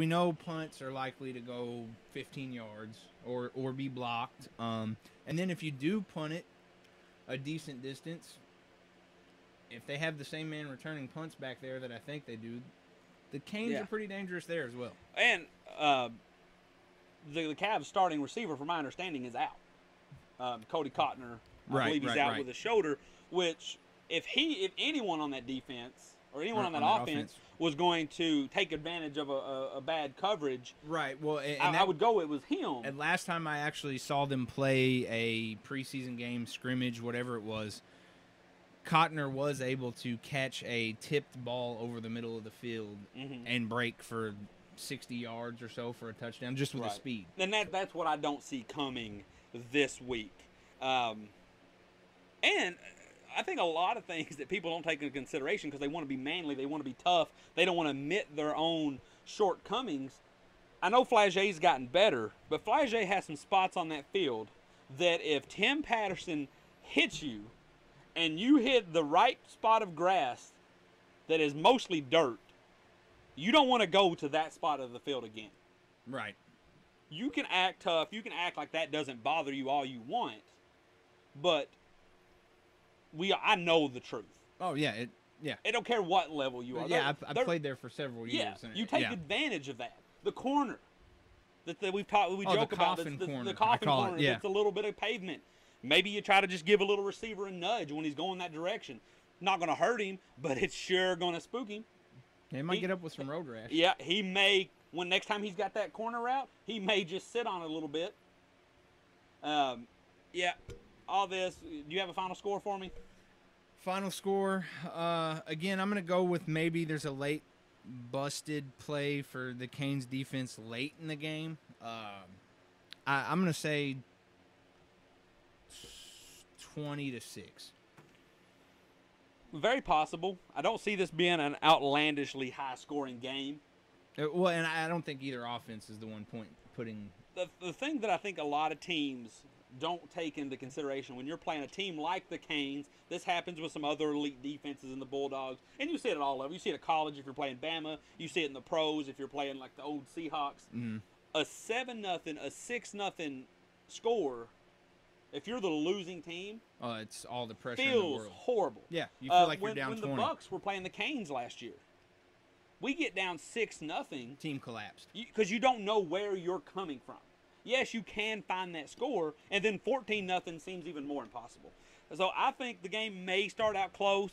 We know punts are likely to go 15 yards or be blocked. And then if you do punt it a decent distance, if they have the same man returning punts back there that I think they do, the Canes are pretty dangerous there as well. And the Cavs starting receiver, from my understanding, is out. Cody Cotner, I believe he's out with a shoulder, which if anyone on that defense or anyone on that offense was going to take advantage of a bad coverage, right? Well, I would go it was him. And last time I actually saw them play a preseason game, scrimmage, whatever it was, Cotner was able to catch a tipped ball over the middle of the field and break for 60 yards or so for a touchdown, just with the speed. And that's what I don't see coming this week. And I think a lot of things that people don't take into consideration because they want to be manly, they want to be tough, they don't want to admit their own shortcomings. I know Flage's gotten better, but Flage has some spots on that field that if Tim Patterson hits you and you hit the right spot of grass that is mostly dirt, you don't want to go to that spot of the field again. Right. You can act tough. You can act like that doesn't bother you all you want. But I know the truth. Oh, yeah. I don't care what level you are. Yeah, I played there for several years. Yeah, you take advantage of that. The corner that we joke about. The coffin corner. It's a little bit of pavement. Maybe you try to just give a little receiver a nudge when he's going that direction. Not going to hurt him, but it's sure going to spook him. He might get up with some road rash. Yeah, he may. When next time he's got that corner route, he may just sit on it a little bit. Yeah, all this. Do you have a final score for me? Final score. Again, I'm going to go with maybe there's a late busted play for the Canes defense late in the game. I'm going to say 20-6. Very possible. I don't see this being an outlandishly high-scoring game. Well, and I don't think either offense is the one putting. The thing that I think a lot of teams don't take into consideration when you're playing a team like the Canes, this happens with some other elite defenses in the Bulldogs, and you see it at all levels. You see it at college if you're playing Bama. You see it in the pros if you're playing like the old Seahawks. Mm-hmm. A 7-0, a 6-0 score. If you're the losing team, it's all the pressure in the world. Feels horrible. Yeah, you feel like you're down 20. When the Bucks were playing the Canes last year, we get down 6-0. Team collapsed. Because you don't know where you're coming from. Yes, you can find that score, and then 14-0 seems even more impossible. So I think the game may start out close.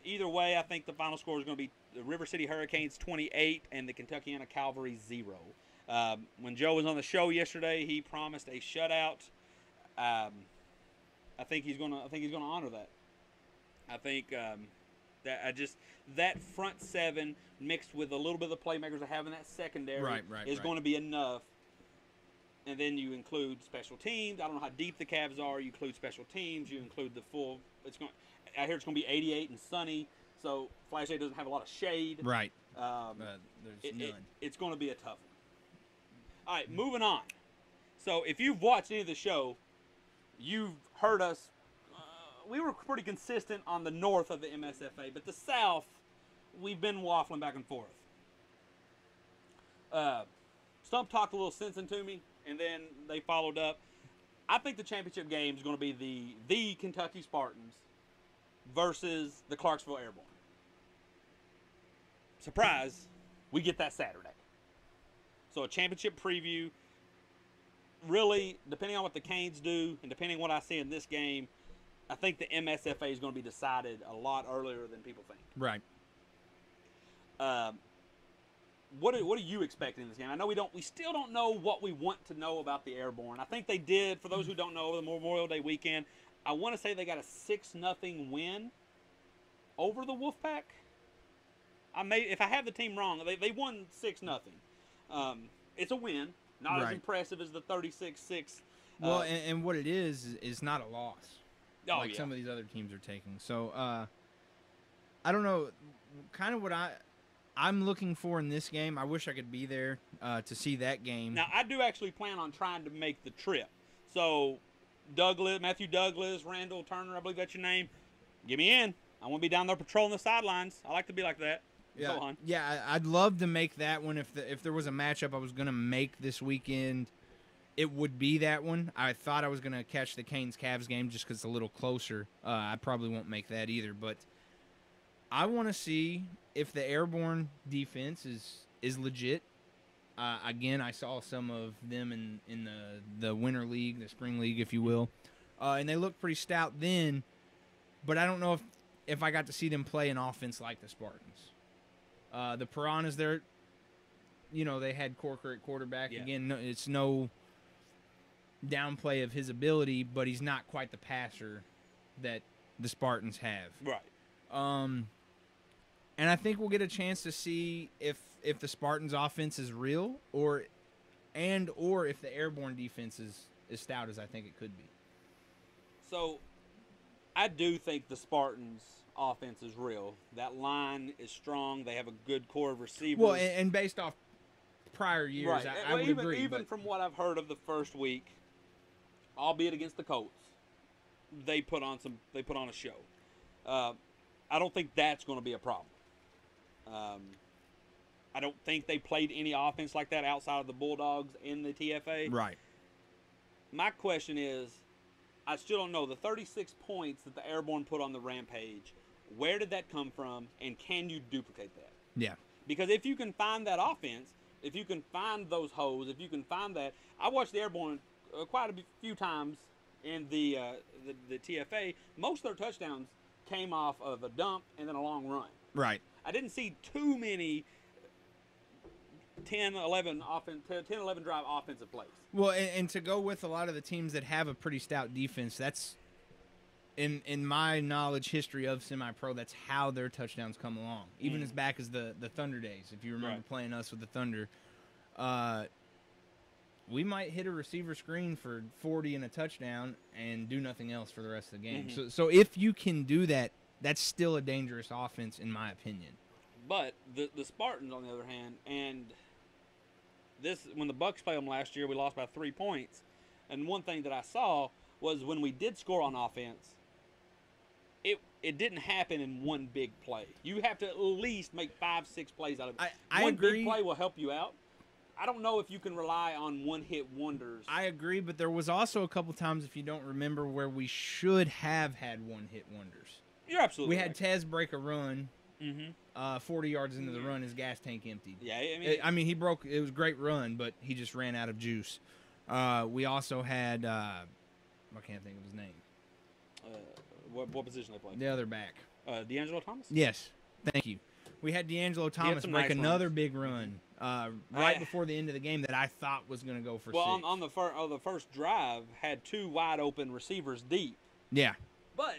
Either way, I think the final score is going to be the River City Hurricanes 28 and the Kentuckiana Cavalry 0. When Joe was on the show yesterday, he promised a shutout. I think he's gonna honor that. I think that front seven mixed with a little bit of the playmakers of having that secondary is going to be enough. And then you include special teams. I don't know how deep the Cavs are. You include special teams. You include the full. I hear it's going to be 88 and sunny. So Flash Day doesn't have a lot of shade. Right. There's none. It's going to be a tough one. All right, moving on. So if you've watched any of the show, you've heard us. We were pretty consistent on the north of the MSFA, but the south, we've been waffling back and forth. Stump talked a little sense into me, and then they followed up. I think the championship game is going to be the Kentucky Spartans versus the Clarksville Airborne. Surprise, we get that Saturday. So a championship preview. Really, depending on what the Canes do and depending on what I see in this game, I think the MSFA is going to be decided a lot earlier than people think. Right. What are you expecting in this game? I know we still don't know what we want to know about the Airborne. I think they did, for those who don't know, over the Memorial Day weekend, I want to say they got a 6-0 win over the Wolfpack. If I have the team wrong, they won 6-0. It's a win, not as impressive as the 36-6. Well, and what it is not a loss. Some of these other teams are taking. So I don't know, kind of what I'm looking for in this game. I wish I could be there to see that game. Now, I do actually plan on trying to make the trip. So, Matthew Douglas, Randall Turner, I believe that's your name. Get me in. I want to be down there patrolling the sidelines. I like to be like that. Yeah, Go on. yeah, I'd love to make that one. If there was a matchup I was gonna make this weekend, it would be that one. I thought I was gonna catch the Canes Cavs game just because it's a little closer. I probably won't make that either, but I want to see if the Airborne defense is legit. Again, I saw some of them in the Winter League, the Spring League, if you will, and they looked pretty stout then. But I don't know if I got to see them play an offense like the Spartans. The Piranhas, they had Corker at quarterback. Yeah. Again, it's no downplay of his ability, but he's not quite the passer that the Spartans have. Right. And I think we'll get a chance to see if the Spartans' offense is real, or if the Airborne defense is as stout as I think it could be. So, I do think the Spartans' offense is real. That line is strong. They have a good core of receivers. Well, and based off prior years, right. I would agree. Even from what I've heard of the first week, albeit against the Colts, they put on a show. I don't think that's going to be a problem. I don't think they played any offense like that outside of the Bulldogs in the TFA. Right. My question is, I still don't know the 36 points that the Airborne put on the Rampage. Where did that come from, and can you duplicate that? Yeah. Because if you can find that offense, if you can find those hoes, if you can find that, I watched the Airborne quite a few times in the TFA. Most of their touchdowns came off of a dump and then a long run. Right. I didn't see too many 10-11 drive offensive plays. Well, and to go with a lot of the teams that have a pretty stout defense, that's in my knowledge history of semi-pro, that's how their touchdowns come along. Even as back as the Thunder days, if you remember playing us with the Thunder, we might hit a receiver screen for 40 and a touchdown and do nothing else for the rest of the game. So if you can do that, that's still a dangerous offense in my opinion. But the Spartans, on the other hand, and when the Bucks played them last year, we lost by 3 points. And one thing that I saw was when we did score on offense, it didn't happen in one big play. You have to at least make 5-6 plays out of it. I one agree. Big play will help you out. I don't know if you can rely on one-hit wonders. I agree, but there was also a couple times, if you don't remember, where we should have had one-hit wonders. You're absolutely We right. had Tez break a run. 40 yards into the run, his gas tank emptied. Yeah, I mean, it was a great run, but he just ran out of juice. We also had, I can't think of his name. What position they play? The other back. D'Angelo Thomas? Yes, thank you. We had D'Angelo Thomas break another big run right before the end of the game that I thought was going to go for 6. Well, on the first drive, had 2 wide open receivers deep. Yeah. But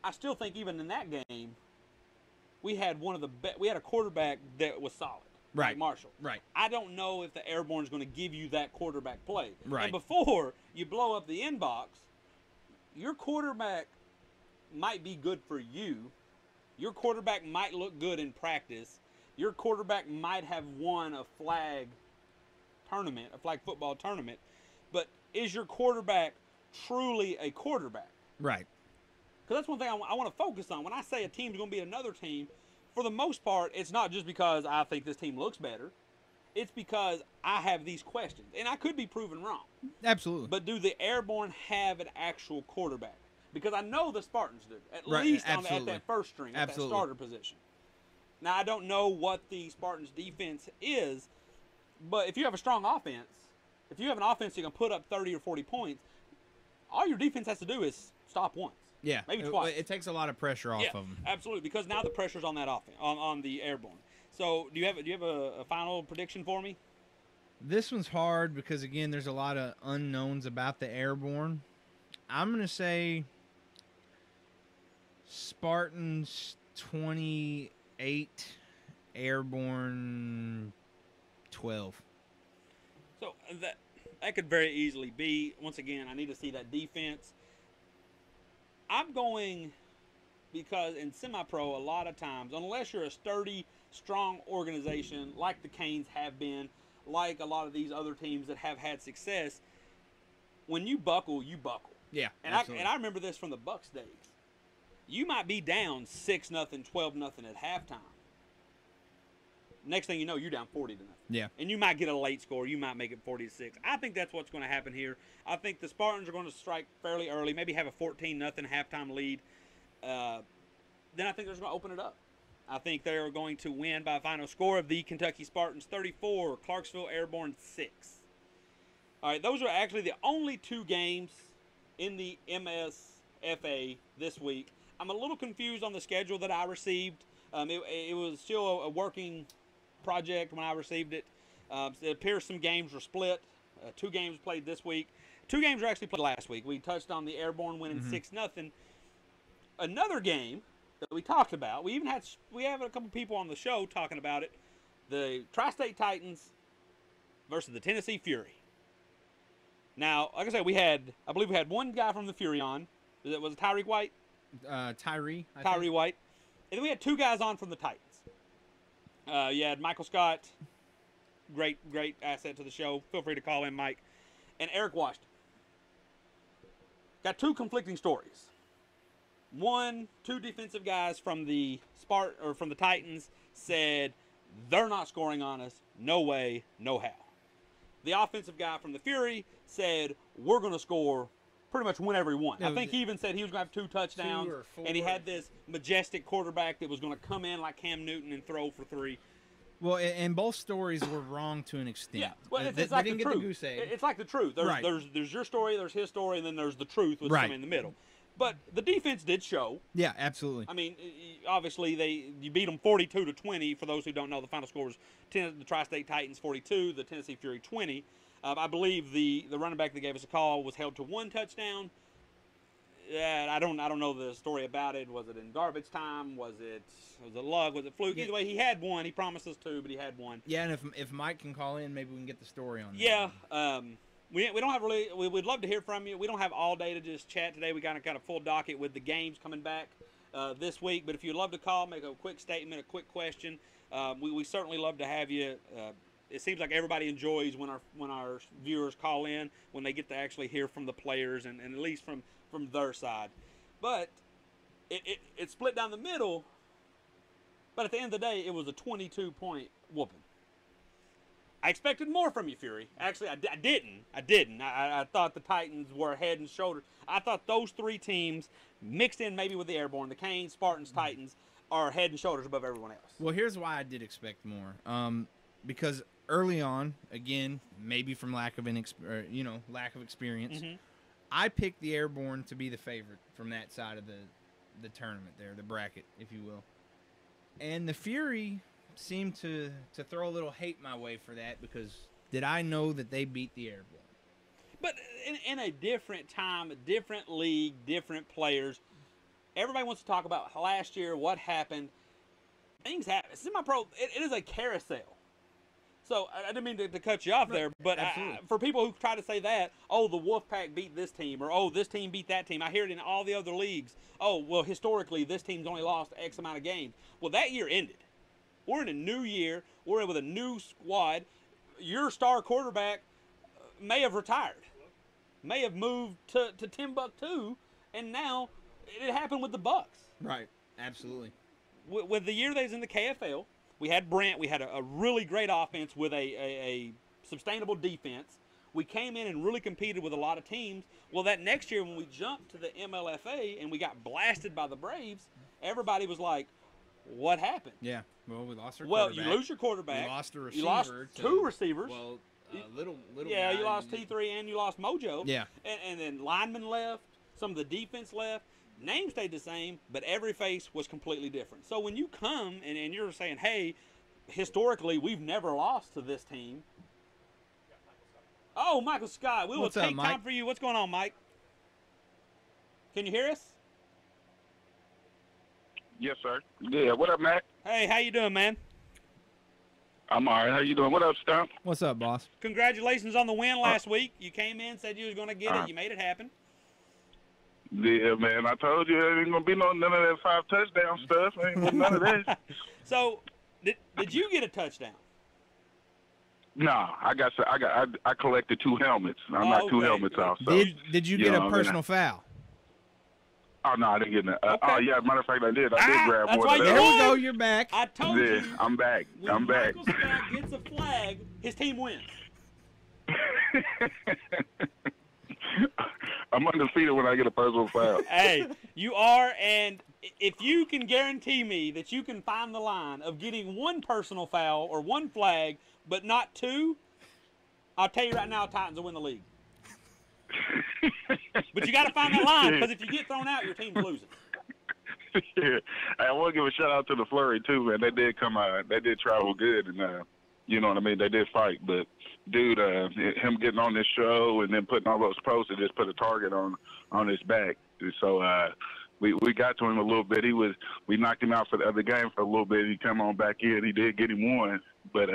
I still think even in that game, we had we had a quarterback that was solid. Right. Like Marshall. Right. I don't know if the Airborne is going to give you that quarterback play. Right. And before you blow up the inbox, your quarterback might be good for you. Your quarterback might look good in practice. Your quarterback might have won a flag football tournament. But is your quarterback truly a quarterback? Right. Because that's one thing I want to focus on. When I say a team's going to be another team, for the most part, it's not just because I think this team looks better. It's because I have these questions. And I could be proven wrong. Absolutely. But do the Airborne have an actual quarterback? Because I know the Spartans do. At least at that first string, at that starter position. Now, I don't know what the Spartans' defense is, but if you have a strong offense, if you have an offense that can put up 30 or 40 points, all your defense has to do is stop once. Yeah, maybe twice. It takes a lot of pressure off of them. Absolutely, because now the pressure's on that offense, on the Airborne. So, do you have a final prediction for me? This one's hard because again, there's a lot of unknowns about the Airborne. I'm gonna say Spartans 28, Airborne 12. So that could very easily be. Once again, I need to see that defense. I'm going because in semi-pro, a lot of times, unless you're a sturdy, strong organization like the Canes have been, like a lot of these other teams that have had success, when you buckle, you buckle. Yeah, and I remember this from the Bucks days. You might be down 6-0, 12-0 at halftime, Next thing you know, you're down 40-0. Yeah. And you might get a late score. You might make it 40-6. I think that's what's going to happen here. I think the Spartans are going to strike fairly early, maybe have a 14-0 halftime lead. Then I think they're just going to open it up. I think they are going to win by a final score of the Kentucky Spartans 34, Clarksville Airborne 6. All right, those are actually the only 2 games in the MSFA this week. I'm a little confused on the schedule that I received. It was still a working project when I received it. It appears some games were split. 2 games played this week. 2 games were actually played last week. We touched on the Airborne winning 6-0. Another game that we talked about. We have a couple people on the show talking about it. The Tri-State Titans versus the Tennessee Fury. Now, like I said, I believe we had one guy from the Fury on. Was it Tyree White? Tyree White. And then we had 2 guys on from the Titans. You had Michael Scott, great asset to the show. Feel free to call in, Mike. And Eric Washington. Got 2 conflicting stories. 2 defensive guys from the Titans said they're not scoring on us. No way, no how. The offensive guy from the Fury said we're going to score pretty much whenever he wants. I think he even said he was going to have 2 touchdowns, 2 or 4. and he had this majestic quarterback that was going to come in like Cam Newton and throw for 3. Well, and both stories were wrong to an extent. Yeah, well, it's they like didn't the get truth. the goose egg. It's like the truth. There's your story, there's his story, and then there's the truth with something in the middle. But the defense did show. Yeah, absolutely. I mean, obviously you beat them 42-20. For those who don't know, the final score was the Tri-State Titans 42, the Tennessee Fury 20. I believe the running back that gave us a call was held to 1 touchdown. I don't know the story about it. Was it in garbage time? Was it luck? Was it fluke? Either way, he had 1. He promised us 2, but he had 1. Yeah, and if Mike can call in, maybe we can get the story on that. Yeah. We don't have really. We'd love to hear from you. We don't have all day to just chat today. We got a full docket with the games coming back this week. But if you'd love to call, make a quick statement, a quick question, we certainly love to have you. It seems like everybody enjoys when our viewers call in, when they get to actually hear from the players and at least from their side. But it split down the middle. But at the end of the day, it was a 22-point whooping. I expected more from you, Fury. Actually, I didn't. I thought the Titans were head and shoulders. I thought those 3 teams, mixed in maybe with the Airborne, the Canes, Spartans, Titans, are head and shoulders above everyone else. Well, here's why I did expect more. Because early on, again, maybe from lack of experience, I picked the Airborne to be the favorite from that side of the tournament there, the bracket, if you will. And the Fury seemed to throw a little hate my way for that, because did I know that they beat the Airborne? But in a different time, a different league, different players. Everybody wants to talk about last year, what happened. Things happen. Semi-pro, it is a carousel. So I didn't mean to cut you off there, but for people who try to say that, oh, the Wolfpack beat this team, or oh, this team beat that team. I hear it in all the other leagues. Oh, well, historically, this team's only lost X amount of games. Well, that year ended. We're in a new year. We're with a new squad. Your star quarterback may have retired, may have moved to Timbuktu, and now it happened with the Bucks. Right, absolutely. With the year they was in the KFL, we had Brent. We had a really great offense with a sustainable defense. We came in and really competed with a lot of teams. Well, that next year when we jumped to the MLFA and we got blasted by the Braves, everybody was like, what happened? Yeah. Well, we lost our quarterback. Well, you lose your quarterback. You lost a receiver. You lost 2 receivers. Well, little yeah, guy. you lost T3 and you lost Mojo. Yeah. And then linemen left. Some of the defense left. Name stayed the same, but every face was completely different. So when you come and you're saying, hey, historically, we've never lost to this team. Oh, Michael Scott. We will take time for you. What's going on, Mike? Can you hear us? Yes, sir. Yeah, what up, Mac? Hey, how you doing, man? I'm all right. How you doing? What up, Stump? What's up, boss? Congratulations on the win last week. You came in, said you was going to get it. You made it happen. Yeah, man. I told you there ain't going to be none of that 5 touchdown stuff. Ain't none of that. So, did you get a touchdown? No, I collected 2 helmets. I knocked 2 helmets off. So, did you get a personal foul? Oh no, I didn't get that. Okay. Oh yeah, matter of fact, I did. I did grab that's one why of you those. There we won. go. You're back. I told Yeah, you. I'm back. When I'm back. Michael Scott gets a flag, his team wins. I'm undefeated when I get a personal foul. Hey, you are, and if you can guarantee me that you can find the line of getting one personal foul or one flag, but not two, I'll tell you right now, Titans will win the league. But you got to find that line, because if you get thrown out, your team's losing. Yeah. I want to give a shout out to the Flurry too, man. They did come out. They did travel good, and you know what I mean. They did fight, but dude, him getting on this show and then putting all those posts, it just put a target on his back. So we got to him a little bit. We knocked him out for the other game for a little bit. He come on back in. He did get him one, but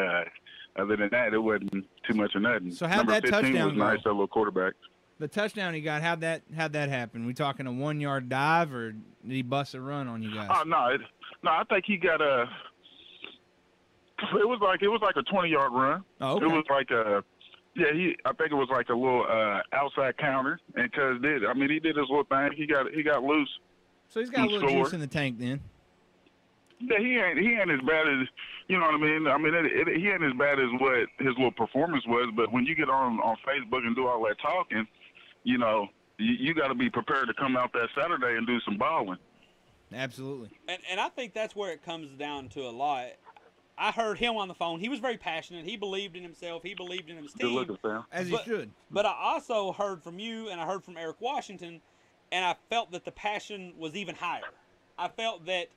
other than that, it wasn't too much of nothing. So how'd Number that 15 touchdown was go? nice, that little quarterback. The touchdown he got, how'd that happen? We talking a 1 yard dive, or did he bust a run on you guys? Oh no, I think he got a. It was like a 20-yard run. Oh, okay. It was like a. Yeah, I think it was like a little outside counter, and he did his little thing. He got loose. So he's got a little score. juice in the tank then. Yeah, he ain't as bad as, you know what I mean. I mean, he ain't as bad as what his little performance was. But when you get on Facebook and do all that talking, you know, you got to be prepared to come out that Saturday and do some balling. Absolutely. And I think that's where it comes down to a lot. I heard him on the phone. He was very passionate. He believed in himself. He believed in his Good team. looking, Sam. As he should. But I also heard from you, and I heard from Eric Washington, and I felt that the passion was even higher. I felt that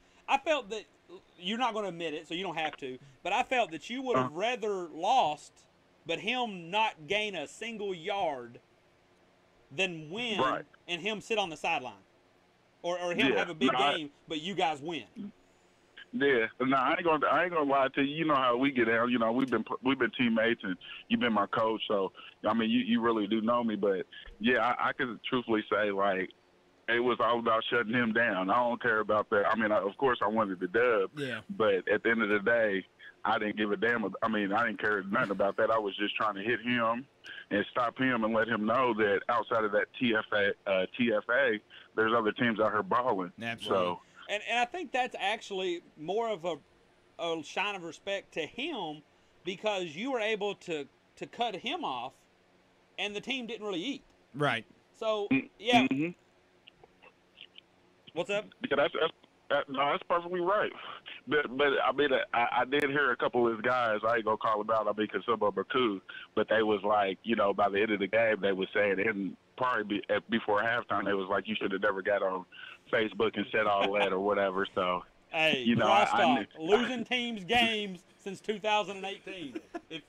you're not going to admit it, so you don't have to, but I felt that you would have rather lost, but him not gain a single yard than win, Right. and him sit on the sideline. Or him have a big game, but you guys win. Yeah, no, I ain't gonna lie to you. You know how we get down. You know, we've been teammates, and you've been my coach. So I mean, you really do know me. But yeah, I could truthfully say, like, it was all about shutting him down. I don't care about that. I mean, of course, I wanted the dub. Yeah. But at the end of the day, I didn't give a damn. I mean, I didn't care nothing about that. I was just trying to hit him and stop him and let him know that outside of that TFA, there's other teams out here balling. Absolutely. So. And I think that's actually more of a shine of respect to him, because you were able to cut him off, and the team didn't really eat. Right. So, yeah. Mm-hmm. What's up? Yeah, that's perfectly right. But I mean, I did hear a couple of his guys. I ain't gonna call them out. I mean, because some of them are cool. But they was like, you know, by the end of the game, they was saying, and probably before halftime, they was like, you should have never got on Facebook and said all that or whatever. So, Hey, you know, CrossTalk, losing teams games since 2018.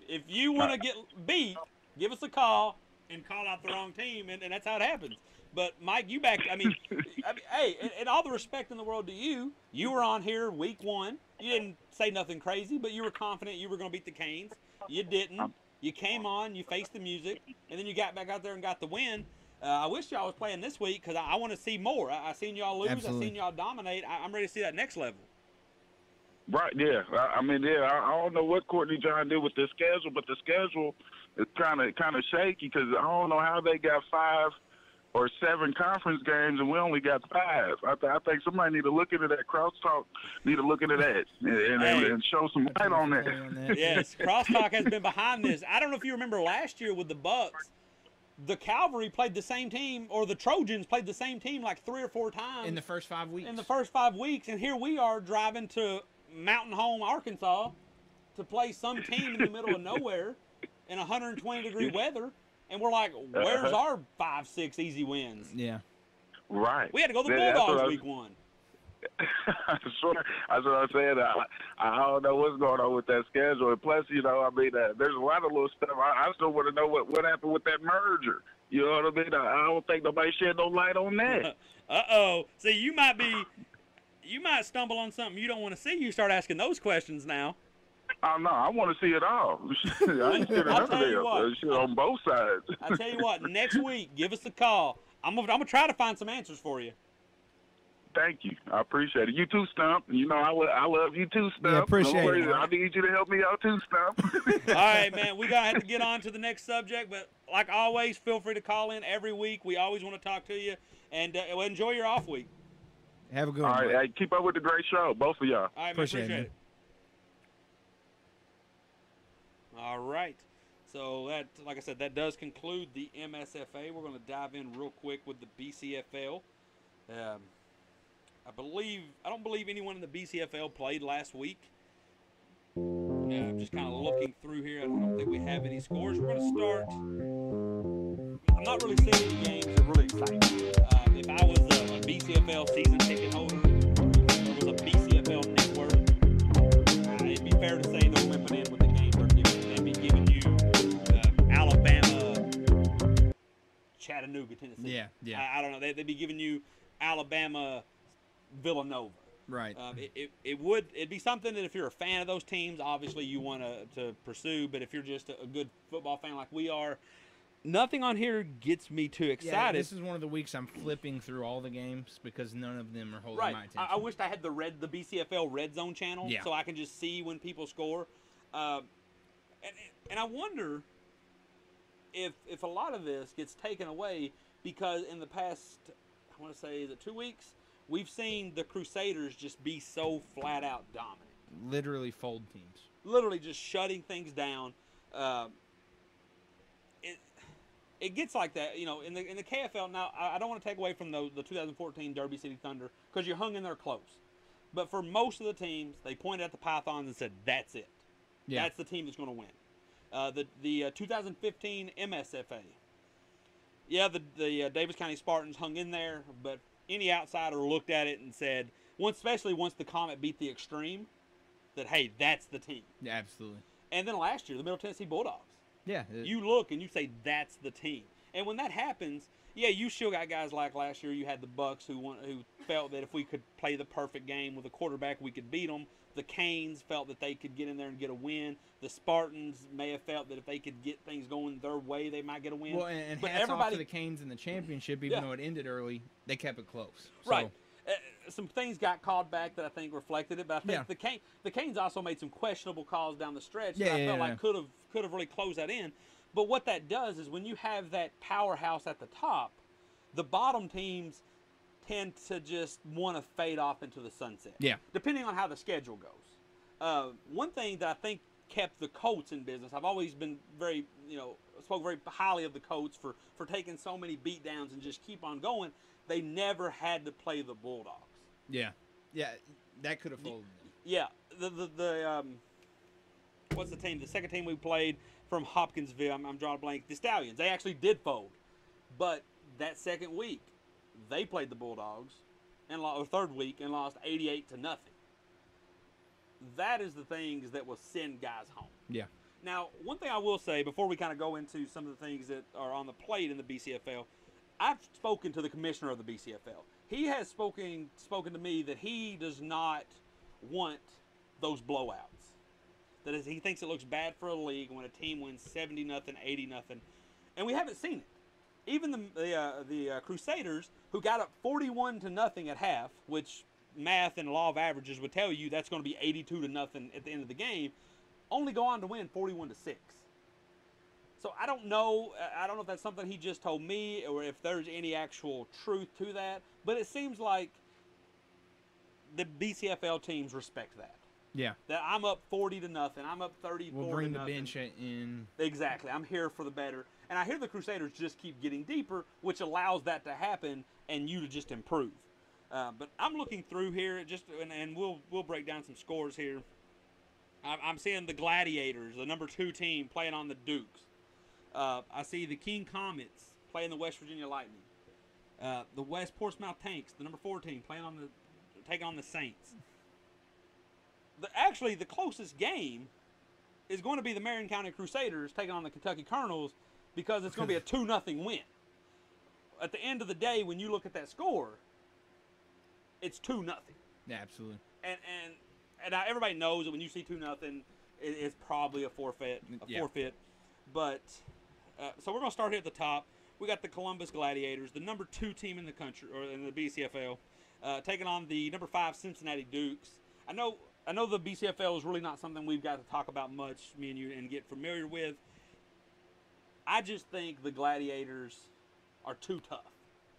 If you want to get beat, give us a call and call out the wrong team, and that's how it happens. But Mike, you back. I mean, hey, and all the respect in the world to you. You were on here week 1. You didn't say nothing crazy, but you were confident you were going to beat the Canes. You didn't. You came on, you faced the music, and then you got back out there and got the win. I wish y'all was playing this week, because I want to see more. I seen y'all lose. Absolutely. I seen y'all dominate. I'm ready to see that next level. right, yeah. I mean, yeah. I don't know what Courtney John did with the schedule, but the schedule is kind of shaky, because I don't know how they got 5 or 7 conference games, and we only got 5. I think somebody need to look into that. CrossTalk need to look into that and show some light on that. Yes, CrossTalk has been behind this. I don't know if you remember last year with the Bucks, the Cavalry played the same team, or the Trojans played the same team like 3 or 4 times. In the first 5 weeks. In the first 5 weeks, and here we are driving to Mountain Home, Arkansas, to play some team in the middle of nowhere in 120-degree weather. And we're like, where's our 5-6 easy wins? Yeah. Right. We had to go to the Yeah, Bulldogs week 1. That's what I'm saying. I don't know what's going on with that schedule. And plus, you know, I mean, there's a lot of little stuff. I still want to know what happened with that merger. You know what I mean? I don't think nobody shed no light on that. Uh-oh. See, you might stumble on something you don't want to see. You start asking those questions now. Oh, no, I want to see it all. I ain't scared of none of them. Shit on both sides. I tell you what, next week, give us a call. I'm gonna try to find some answers for you. Thank you. I appreciate it. You too, Stump. You know I love you too, Stump. Yeah, appreciate no worries. it, Mark. I need you to help me out too, Stump. All right, man. We're going to have to get on to the next subject, but like always, feel free to call in every week. We always want to talk to you, and enjoy your off week. Have a good All one. right, Mark. hey, keep up with the great show, both of y'all. All right, man. Appreciate Appreciate it, it. All right. So that, like I said, that does conclude the MSFA. We're going to dive in real quick with the BCFL. I don't believe anyone in the BCFL played last week. I'm just kind of looking through here. I don't think we have any scores. We're going to start. I'm not really seeing any games that really excite me. If I was a BCFL season ticket holder, or was a BCFL network, it'd be fair to say they're whipping in with the games they're giving. They'd be giving you Alabama, Chattanooga, Tennessee. Yeah. I don't know. They'd be giving you Alabama, Villanova. Right. It'd be something that if you're a fan of those teams, obviously you want to pursue. But if you're just a good football fan like we are, nothing on here gets me too excited. Yeah, this is one of the weeks I'm flipping through all the games because none of them are holding my attention. I wished I had the BCFL Red Zone channel so I can just see when people score. And I wonder if a lot of this gets taken away because in the past, I want to say, is it 2 weeks? We've seen the Crusaders just be so flat out dominant. Literally fold teams. Literally just shutting things down. It gets like that, you know, in the KFL. Now, I don't want to take away from the 2014 Derby City Thunder because you hung in there close. But for most of the teams, they pointed at the Pythons and said, that's it. Yeah. That's the team that's going to win. The 2015 MSFA. Yeah, the Davis County Spartans hung in there, but any outsider looked at it and said, especially once the Comet beat the Extreme, that, hey, that's the team. Yeah, absolutely. And then last year, the Middle Tennessee Bulldogs. Yeah. You look and you say, that's the team. And when that happens, yeah, you still got guys like last year. You had the Bucks who felt that if we could play the perfect game with a quarterback, we could beat them. The Canes felt that they could get in there and get a win. The Spartans may have felt that if they could get things going their way, they might get a win. Well, and but hats off to the Canes in the championship, even though it ended early, they kept it close. So. Right. Some things got called back that I think reflected it, but I think the Canes also made some questionable calls down the stretch that I felt like could have really closed that in. But what that does is when you have that powerhouse at the top, the bottom teams tend to just want to fade off into the sunset. Yeah. Depending on how the schedule goes. One thing that I think kept the Colts in business, I've always been spoke very highly of the Colts for taking so many beatdowns and just keep on going. They never had to play the Bulldogs. Yeah. Yeah, that could have folded them. Yeah. What's the team? The second team we played from Hopkinsville, I'm drawing a blank. The Stallions. They actually did fold. But that second week, they played the Bulldogs, or third week, and lost 88-0. That is the things that will send guys home. Yeah. Now, one thing I will say before we kind of go into some of the things that are on the plate in the BCFL, I've spoken to the commissioner of the BCFL. He has spoken to me that he does not want those blowouts. That is, he thinks it looks bad for a league when a team wins 70-0, 80-0, and we haven't seen it. Even the Crusaders, who got up 41-0 at half, which math and law of averages would tell you that's going to be 82-0 at the end of the game, only go on to win 41-6. So I don't know if that's something he just told me or if there's any actual truth to that, but it seems like the BCFL teams respect that. Yeah. That I'm up 40-0, I'm up 34-0. We'll bring the bench in. Exactly. I'm here for the better. And I hear the Crusaders just keep getting deeper, which allows that to happen and you to just improve. But I'm looking through here, and we'll break down some scores here. I'm seeing the Gladiators, the number 2 team, playing on the Dukes. I see the King Comets playing the West Virginia Lightning. The West Portsmouth Tanks, the number 4 team, taking on the Saints. Actually, the closest game is going to be the Marion County Crusaders taking on the Kentucky Colonels because it's going to be a 2-0 win. At the end of the day, when you look at that score, it's 2-0. Yeah, absolutely. And everybody knows that when you see 2-0, it's probably a forfeit. But so we're going to start here at the top. We got the Columbus Gladiators, the number 2 team in the country, or in the BCFL. taking on the number 5 Cincinnati Dukes. I know the BCFL is really not something we've got to talk about much, me and you, and get familiar with. I just think the Gladiators are too tough.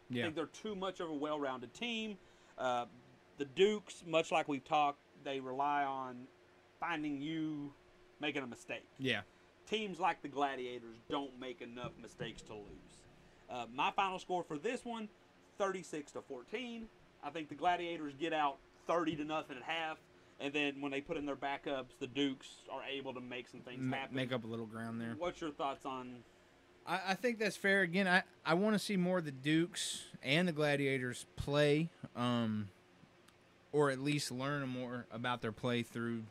Yeah. I think they're too much of a well-rounded team. The Dukes, much like we've talked, they rely on finding you making a mistake. Yeah. Teams like the Gladiators don't make enough mistakes to lose. My final score for this one, 36-14. I think the Gladiators get out 30-0 at half, and then when they put in their backups, the Dukes are able to make some things happen. Make up a little ground there. What's your thoughts on? I think that's fair. Again, I want to see more of the Dukes and the Gladiators play, or at least learn more about their play through.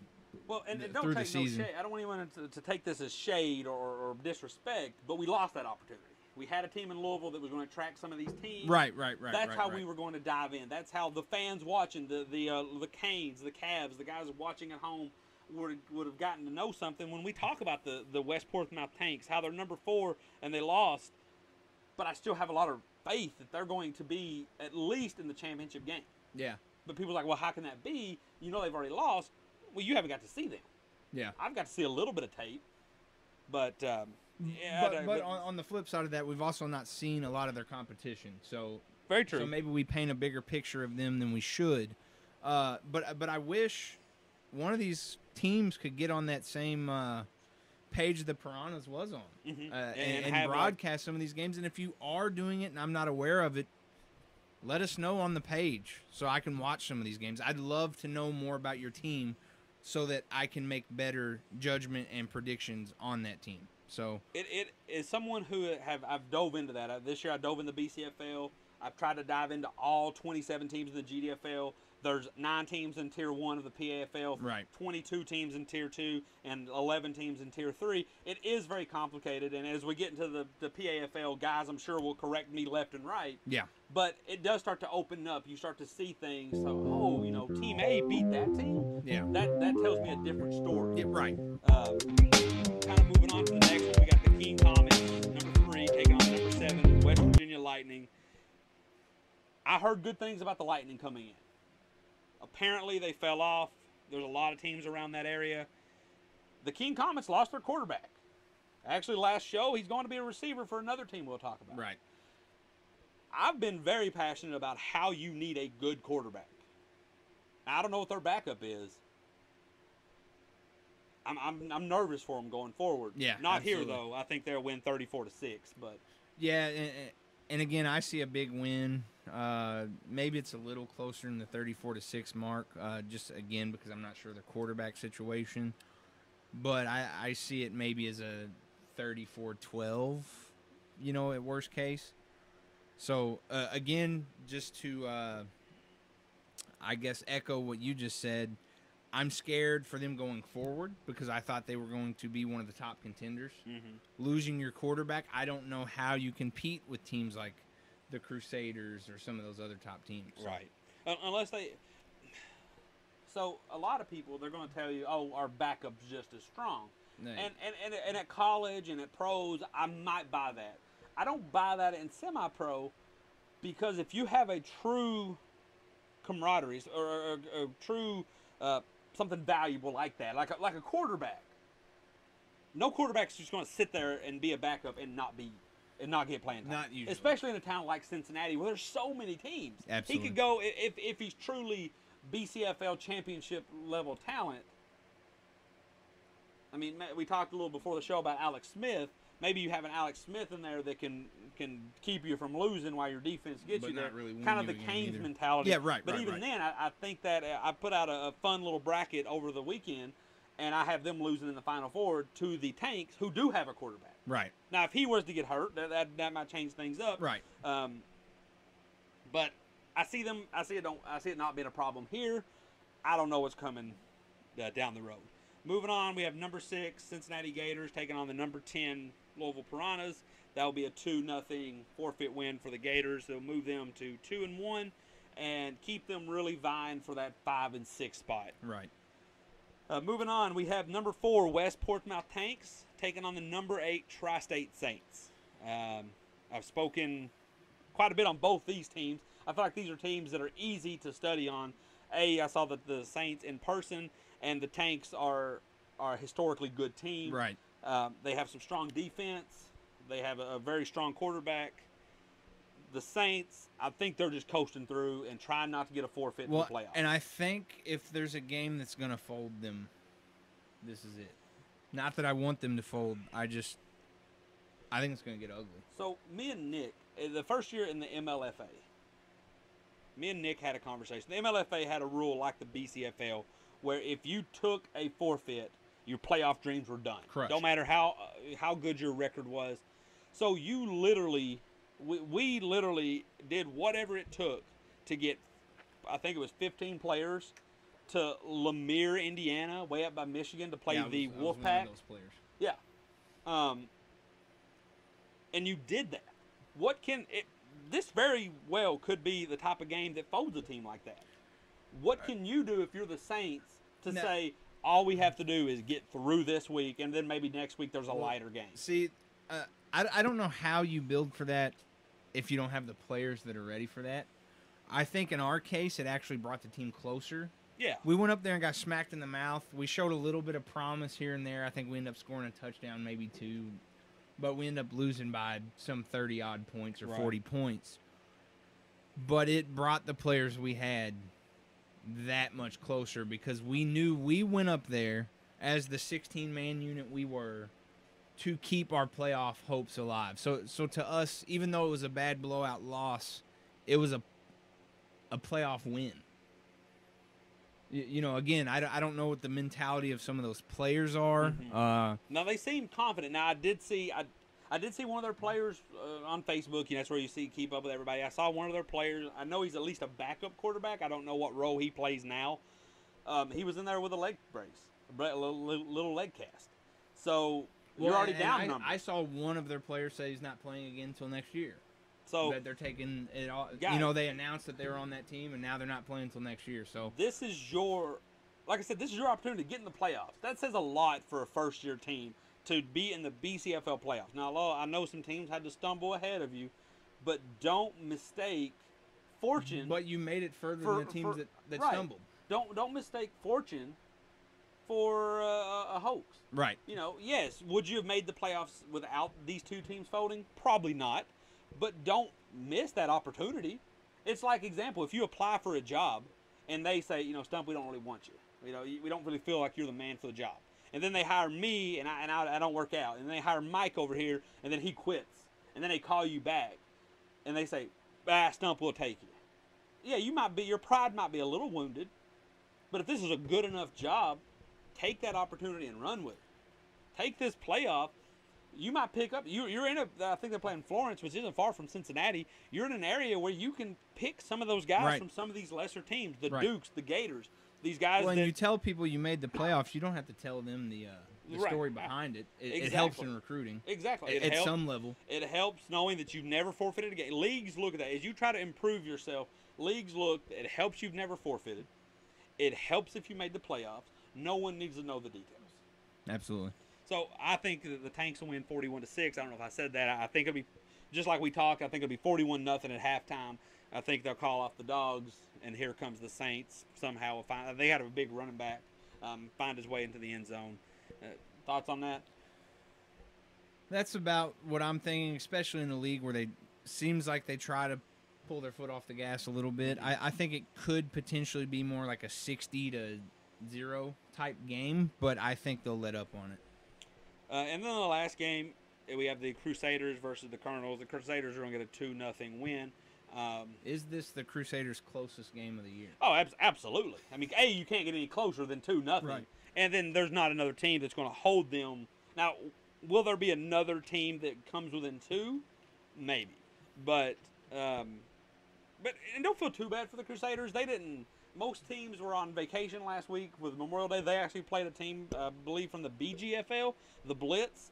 Well, and through don't the take no season. shade. I don't want anyone to take this as shade or disrespect, but we lost that opportunity. We had a team in Louisville that was going to track some of these teams. Right. That's how we were going to dive in. That's how the fans watching, the Canes, the Cavs, the guys watching at home would have gotten to know something. When we talk about the West Portsmouth Tanks, how they're number 4 and they lost, but I still have a lot of faith that they're going to be at least in the championship game. Yeah. But people are like, well, how can that be? You know they've already lost. Well, you haven't got to see them. Yeah. I've got to see a little bit of tape, but but on the flip side of that, we've also not seen a lot of their competition. So very true. So maybe we paint a bigger picture of them than we should. But I wish one of these teams could get on that same page the Piranhas was on, Mm-hmm. and broadcast some of these games. And if you are doing it and I'm not aware of it, let us know on the page so I can watch some of these games. I'd love to know more about your team so that I can make better judgment and predictions on that team. So it is someone who I've dove into that. This year I dove into BCFL. I've tried to dive into all 27 teams in the GDFL. There's 9 teams in Tier 1 of the PAFL, right. 22 teams in Tier 2, and 11 teams in Tier 3. It is very complicated, and as we get into the PAFL, guys I'm sure will correct me left and right. Yeah. But it does start to open up. You start to see things. So, Team A beat that team. Yeah. That tells me a different story. Yeah, right. Kind of moving on to the next one, we got the King Comets, number 3, taking on number 7, West Virginia Lightning. I heard good things about the Lightning coming in. Apparently, they fell off. There's a lot of teams around that area. The King Comets lost their quarterback. Actually, last show, he's going to be a receiver for another team we'll talk about. Right. I've been very passionate about how you need a good quarterback. I don't know what their backup is. I'm nervous for them going forward. Yeah, Not absolutely. here, though. I think they'll win 34-6. But yeah, and again, I see a big win. Maybe it's a little closer than the 34-6 mark, just again because I'm not sure the quarterback situation. But I see it maybe as a 34-12, at worst case. So, again, just to, I guess, echo what you just said, I'm scared for them going forward because I thought they were going to be one of the top contenders. Mm-hmm. Losing your quarterback, I don't know how you compete with teams like the Crusaders or some of those other top teams. Right. Unless they... So, a lot of people, they're going to tell you, oh, our backup's just as strong. No. And at college and at pros, I might buy that. I don't buy that in semi-pro because if you have a true camaraderie or a true something valuable like that, like a quarterback, no quarterback's just going to sit there and be a backup and not get playing time. Not usually. Especially in a town like Cincinnati where there's so many teams. Absolutely. He could go, if he's truly BCFL championship level talent. I mean, we talked a little before the show about Alex Smith. Maybe you have an Alex Smith in there that can keep you from losing while your defense gets But you there. not really win kind of you the a game Canes either. mentality. Yeah, right. But even then, I think that I put out a fun little bracket over the weekend, and I have them losing in the Final Four to the Tanks, who do have a quarterback. Right. Now, if he was to get hurt, that might change things up. Right. But I see it not being a problem here. I don't know what's coming down the road. Moving on, we have number 6 Cincinnati Gators taking on the number 10 Louisville Piranhas. That will be a 2-0 forfeit win for the Gators. They'll move them to 2-1 and keep them really vying for that 5-6 spot. Right. Moving on, we have number 4 West Portsmouth Tanks taking on the number 8 Tri-State Saints. I've spoken quite a bit on both these teams. I feel like these are teams that are easy to study on. I saw that the Saints in person and the Tanks are a historically good team. Right. They have some strong defense. They have a very strong quarterback. The Saints, I think they're just coasting through and trying not to get a forfeit in the playoffs. And I think if there's a game that's going to fold them, this is it. Not that I want them to fold. I think it's going to get ugly. So me and Nick, the first year in the MLFA, me and Nick had a conversation. The MLFA had a rule like the BCFL where if you took a forfeit, your playoff dreams were done. Correct. Don't matter how good your record was. So you literally, we literally did whatever it took to get, I think it was 15 players to Lemire, Indiana, way up by Michigan, to play the Wolfpack. Yeah. And you did that. This very well could be the type of game that folds a team like that. What can you do if you're the Saints to say, all we have to do is get through this week, and then maybe next week there's a lighter game? See, I don't know how you build for that if you don't have the players that are ready for that. I think in our case, it actually brought the team closer. Yeah. We went up there and got smacked in the mouth. We showed a little bit of promise here and there. I think we ended up scoring a touchdown, maybe 2. But we ended up losing by some 30-odd points or 40 points. But it brought the players we had that much closer because we knew we went up there as the 16-man unit we were to keep our playoff hopes alive. So to us, even though it was a bad blowout loss, it was a playoff win. You know, again, I don't know what the mentality of some of those players are. Mm-hmm. Now they seem confident. Now I did see one of their players on Facebook. You know, that's where you keep up with everybody. I saw one of their players. I know he's at least a backup quarterback. I don't know what role he plays now. He was in there with a leg brace, a little leg cast. So you're already down numbers. I saw one of their players say he's not playing again until next year. So that they're taking it all. You know, they announced that they were on that team, and now they're not playing until next year. So this is like I said, this is your opportunity to get in the playoffs. That says a lot for a first-year team to be in the BCFL playoffs. Now, I know some teams had to stumble ahead of you, but don't mistake fortune. But you made it further than the teams that stumbled. Don't mistake fortune for a hoax. Right. You know, yes, would you have made the playoffs without these two teams folding? Probably not. But don't miss that opportunity. It's like, example, if you apply for a job and they say, you know, Stump, we don't really want you. You know, we don't really feel like you're the man for the job. And then they hire me and I don't work out. And they hire Mike over here and then he quits. And then they call you back and they say, Stump will take you. Yeah, your pride might be a little wounded. But if this is a good enough job, take that opportunity and run with it. Take this playoff. You might pick up. You're in I think they're playing Florence, which isn't far from Cincinnati. You're in an area where you can pick some of those guys from some of these lesser teams, the Dukes, the Gators, these guys. When you tell people you made the playoffs, you don't have to tell them the story behind it. It helps in recruiting. Exactly. At some level. It helps knowing that you've never forfeited a game. Leagues look at that. As you try to improve yourself, leagues look, it helps you've never forfeited. It helps if you made the playoffs. No one needs to know the details. Absolutely. So I think that the Tanks will win 41-6. I don't know if I said that. I think it'll be just like we talked. I think it'll be 41-0 at halftime. I think they'll call off the Dogs, and here comes the Saints. Somehow they had a big running back find his way into the end zone. Thoughts on that? That's about what I'm thinking, especially in a league where seems like they try to pull their foot off the gas a little bit. I think it could potentially be more like a 60-0 type game, but I think they'll let up on it. And then the last game, we have the Crusaders versus the Colonels. The Crusaders are going to get a 2-0 win. Is this the Crusaders' closest game of the year? Oh, absolutely. I mean, you can't get any closer than 2-0. Right. And then there's not another team that's going to hold them. Now, will there be another team that comes within 2? Maybe. But and don't feel too bad for the Crusaders. They didn't. Most teams were on vacation last week with Memorial Day. They actually played a team, I believe, from the BGFL, the Blitz.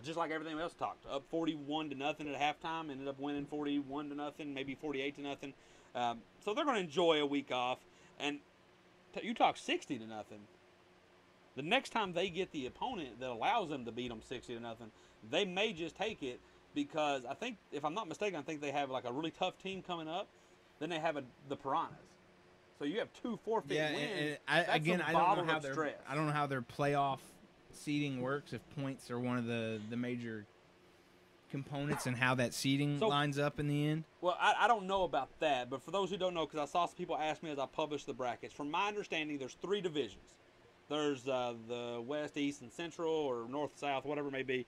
Just like everything else talked, up 41-0 at halftime, ended up winning 41-0, maybe 48-0. So they're going to enjoy a week off. And you talk 60-0. The next time they get the opponent that allows them to beat them 60-0, they may just take it because I think, if I'm not mistaken, I think they have like a really tough team coming up. Then they have the Piranhas. So you have 2 forfeit wins. I don't know how their playoff seeding works. If points are one of the major components and how that seeding lines up in the end. Well, I don't know about that, but for those who don't know, because I saw some people ask me as I published the brackets, from my understanding, there's 3 divisions. There's the West, East, and Central, or North, South, whatever it may be.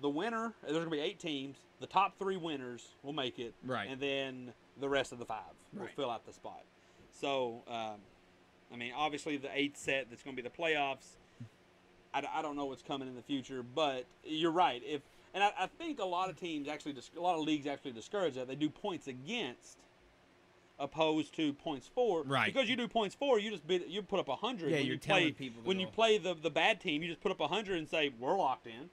The winner, there's going to be 8 teams. The top 3 winners will make it. Right. And then the rest of the 5 will fill out the spot. So, I mean, obviously the 8th set that's going to be the playoffs, I don't know what's coming in the future, but you're right. And I think a lot of teams actually, a lot of leagues actually discourage that. They do points against opposed to points for. Right. Because you do points for, you put up 100. Yeah, when you're you telling play, people to when go. you play the bad team, you just put up 100 and say, we're locked in.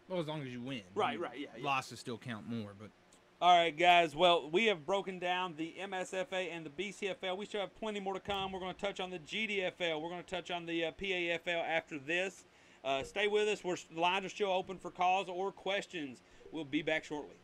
Well, as long as you win. Right, yeah. Losses still count more, but. All right, guys. Well, we have broken down the MSFA and the BCFL. We still have plenty more to come. We're going to touch on the GDFL. We're going to touch on the PAFL after this. Stay with us. The lines are still open for calls or questions. We'll be back shortly.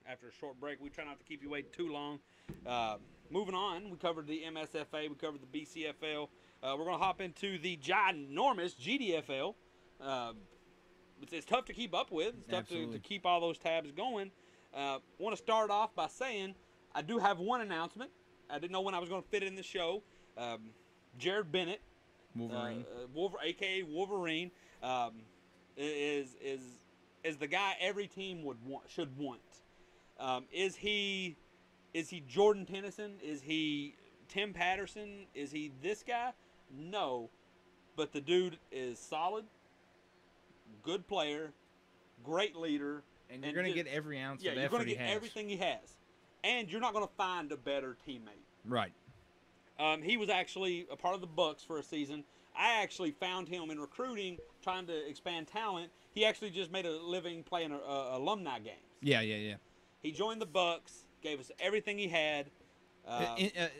After a short break, we try not to keep you waiting too long. Moving on, we covered the MSFA, we covered the BCFL. We're going to hop into the ginormous GDFL. It's tough to keep up with. It's tough to keep all those tabs going. Want to start off by saying I do have one announcement. I didn't know when I was going to fit in the show. Jared Bennett, Wolverine, aka Wolverine, is the guy every team should want. Is he Jordan Tennyson? Is he Tim Patterson? Is he this guy? No, but the dude is solid, good player, great leader, and you're going to get every ounce of effort he has. You're going to get everything he has, and you're not going to find a better teammate. Right. He was actually a part of the Bucks for a season. I actually found him in recruiting, trying to expand talent. He actually just made a living playing alumni games. Yeah. He joined the Bucks, gave us everything he had. It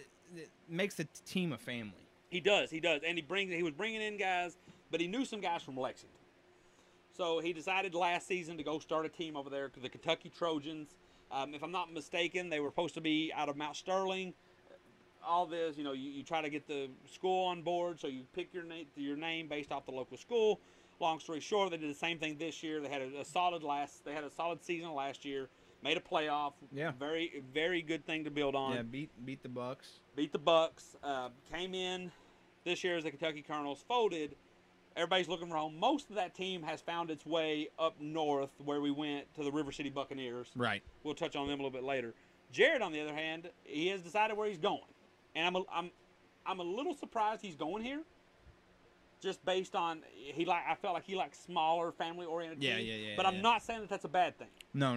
makes the team a family. He does, and he was bringing in guys, but he knew some guys from Lexington. So he decided last season to go start a team over there, the Kentucky Trojans. If I'm not mistaken, they were supposed to be out of Mount Sterling. all this, you try to get the school on board, so you pick your name based off the local school. Long story short, they did the same thing this year. They had a solid season last year, made a playoff. Yeah. Very, very good thing to build on. Yeah, beat the Bucks. Beat the Bucks. Came in this year as the Kentucky Colonels, folded. Everybody's looking for home. Most of that team has found its way up north, where we went to the River City Buccaneers. Right. We'll touch on them a little bit later. Jared, on the other hand, he has decided where he's going, and I'm a little surprised he's going here. Just based on I felt like he likes smaller, family-oriented teams. Yeah. But I'm not saying that that's a bad thing. No.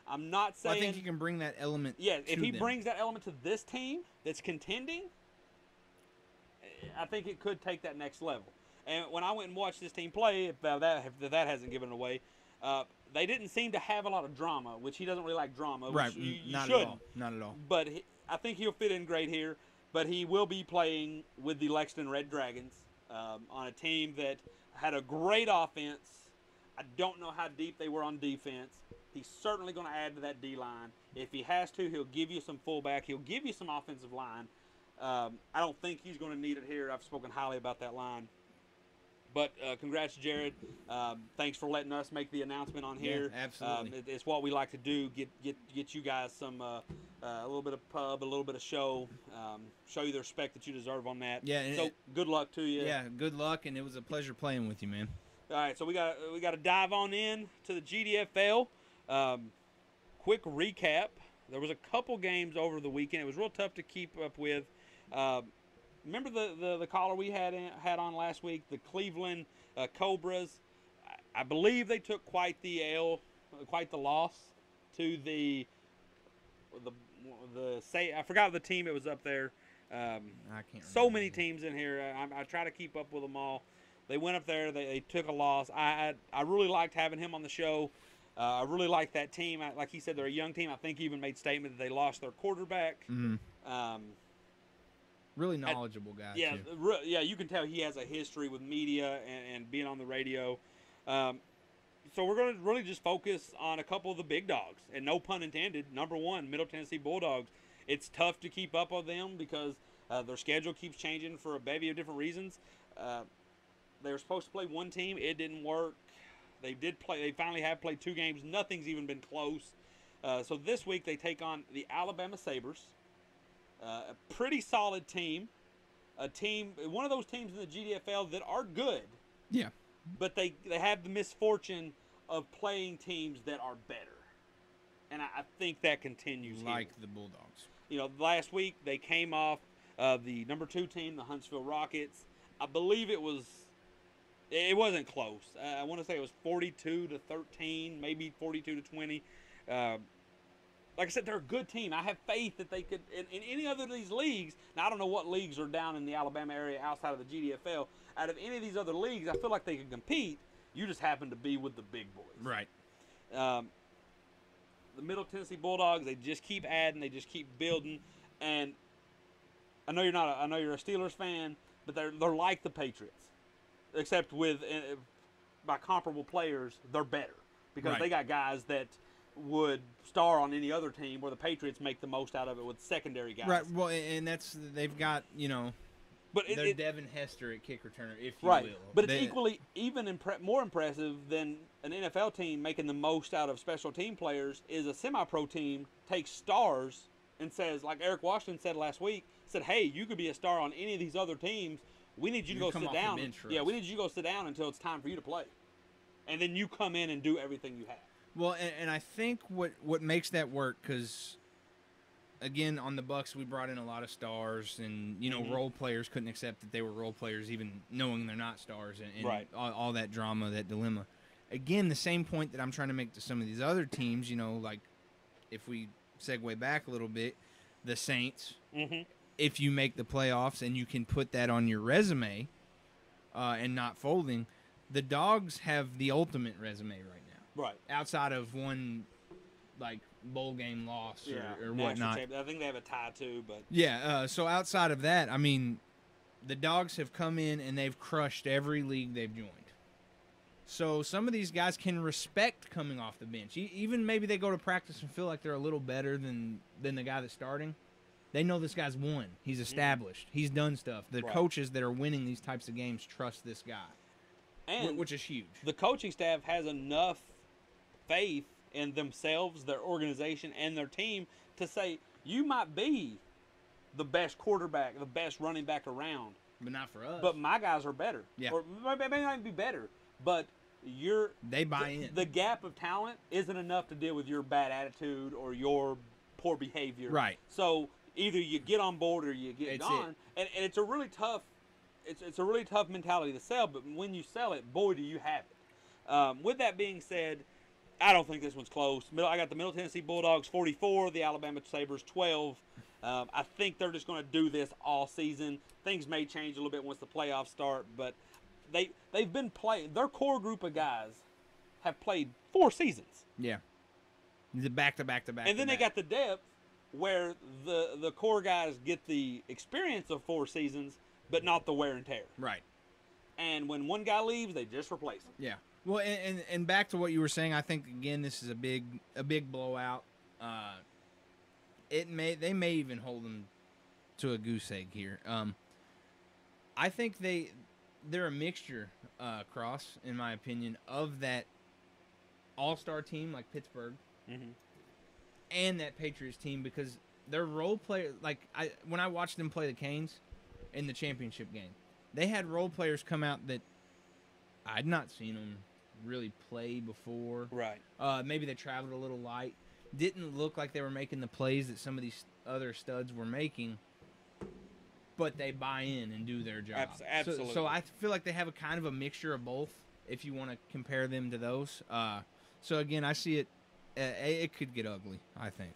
I'm not saying. Well, I think he can bring that element. Yeah, if he them. brings that element to this team that's contending, I think it could take that next level. And when I went and watched this team play, if that hasn't given it away, they didn't seem to have a lot of drama, which he doesn't really like drama. Right, you not shouldn't. at all. Not at all. But I think he'll fit in great here. But he will be playing with the Lexington Red Dragons on a team that had a great offense. I don't know how deep they were on defense. He's certainly going to add to that D-line. If he has to, he'll give you some fullback. He'll give you some offensive line. I don't think he's going to need it here. I've spoken highly about that line. But congrats, Jared. Thanks for letting us make the announcement on here. Yeah, absolutely. It's what we like to do. Get you guys some a little bit of pub, a little bit of show. Show you the respect that you deserve on that. Yeah. And so good luck to you. Yeah. Good luck, and it was a pleasure playing with you, man. All right. So we got to dive on in to the GDFL. Quick recap. There was a couple games over the weekend. It was real tough to keep up with. Remember the caller we had on last week, the Cleveland Cobras. I believe they took quite the loss to the I forgot the team it was up there. I can't. So many teams in here. I try to keep up with them all. They went up there. They took a loss. I really liked having him on the show. I really like that team. Like he said, they're a young team. I think he even made statement that they lost their quarterback. Mm-hmm. Really knowledgeable guy. Yeah, too. Yeah. You can tell he has a history with media and being on the radio. So we're going to really just focus on a couple of the big dogs, and no pun intended. Number one, Middle Tennessee Bulldogs. It's tough to keep up with them because their schedule keeps changing for a bevy of different reasons. They were supposed to play one team. It didn't work. They did play. They finally have played 2 games. Nothing's even been close. So this week they take on the Alabama Sabres. A pretty solid team. One of those teams in the GDFL that are good. Yeah. But they have the misfortune of playing teams that are better. And I think that continues like here. The Bulldogs. Last week they came off the number 2 team, the Huntsville Rockets. I believe it wasn't close. I want to say it was 42-13, maybe 42-20. Like I said, they're a good team. I have faith that they could, in any other of these leagues, now I don't know what leagues are down in the Alabama area outside of the GDFL. Out of any of these other leagues, I feel like they could compete. You just happen to be with the big boys. Right. The Middle Tennessee Bulldogs, they just keep adding, they just keep building. And I know you're a Steelers fan, but they're like the Patriots. Except with, by comparable players, they're better. Because Right. they got guys that would star on any other team, where the Patriots make the most out of it with secondary guys. Right. Well, and they've got But they're Devin Hester at kick returner, if you right. will. But it's equally more impressive than an NFL team making the most out of special team players is a semi-pro team takes stars and says, like Eric Washington said last week, said, "Hey, you could be a star on any of these other teams. We need you to go come sit off the down. bench for Yeah, us." we need you to go sit down until it's time for you to play, and then you come in and do everything you have." Well, and I think what makes that work, because again, on the Bucks, we brought in a lot of stars, and role players couldn't accept that they were role players, even knowing they're not stars, and Right. all that drama, that dilemma. Again, the same point that I'm trying to make to some of these other teams, like if we segue back a little bit, the Saints. Mm-hmm. If you make the playoffs and you can put that on your resume, and not folding, the Dogs have the ultimate resume right now. Right. Outside of one, like, bowl game loss or whatnot. I think they have a tie too, but Yeah, so outside of that, I mean, the Dogs have come in and they've crushed every league they've joined. So some of these guys can respect coming off the bench. Even maybe they go to practice and feel like they're a little better than the guy that's starting. They know this guy's won. He's established. He's done stuff. The Right. coaches that are winning these types of games trust this guy, And which is huge. the coaching staff has enough faith in themselves, their organization, and their team to say, you might be the best quarterback, the best running back around, But not for us. but my guys are better. Yeah. Or maybe not even be better, but They buy in. the gap of talent isn't enough to deal with your bad attitude or your poor behavior. Right. So either you get on board or you get That's gone. And it's a really tough it's a really tough mentality to sell, but when you sell it, boy, do you have it. With that being said, I don't think this one's close. I got the Middle Tennessee Bulldogs 44, the Alabama Sabres 12. I think they're just going to do this all season. Things may change a little bit once the playoffs start, but they've been playing. Their core group of guys have played 4 seasons. Yeah. The back to back to back. And then they got the depth where the core guys get the experience of 4 seasons, but not the wear and tear. Right. And when one guy leaves, they just replace him. Yeah. Well, and back to what you were saying, I think again this is a big blowout. They may even hold them to a goose egg here. I think they're a mixture, Cross, in my opinion, of that all-star team like Pittsburgh and that Patriots team, because their role player, like when I watched them play the Canes in the championship game, they had role players come out that I'd not seen them really play before. Right. Maybe they traveled a little light. Didn't look like they were making the plays that some of these other studs were making, but they buy in and do their job. Absolutely. So I feel like they have a kind of a mixture of both, if you want to compare them to those. So again, I see it. It could get ugly, I think.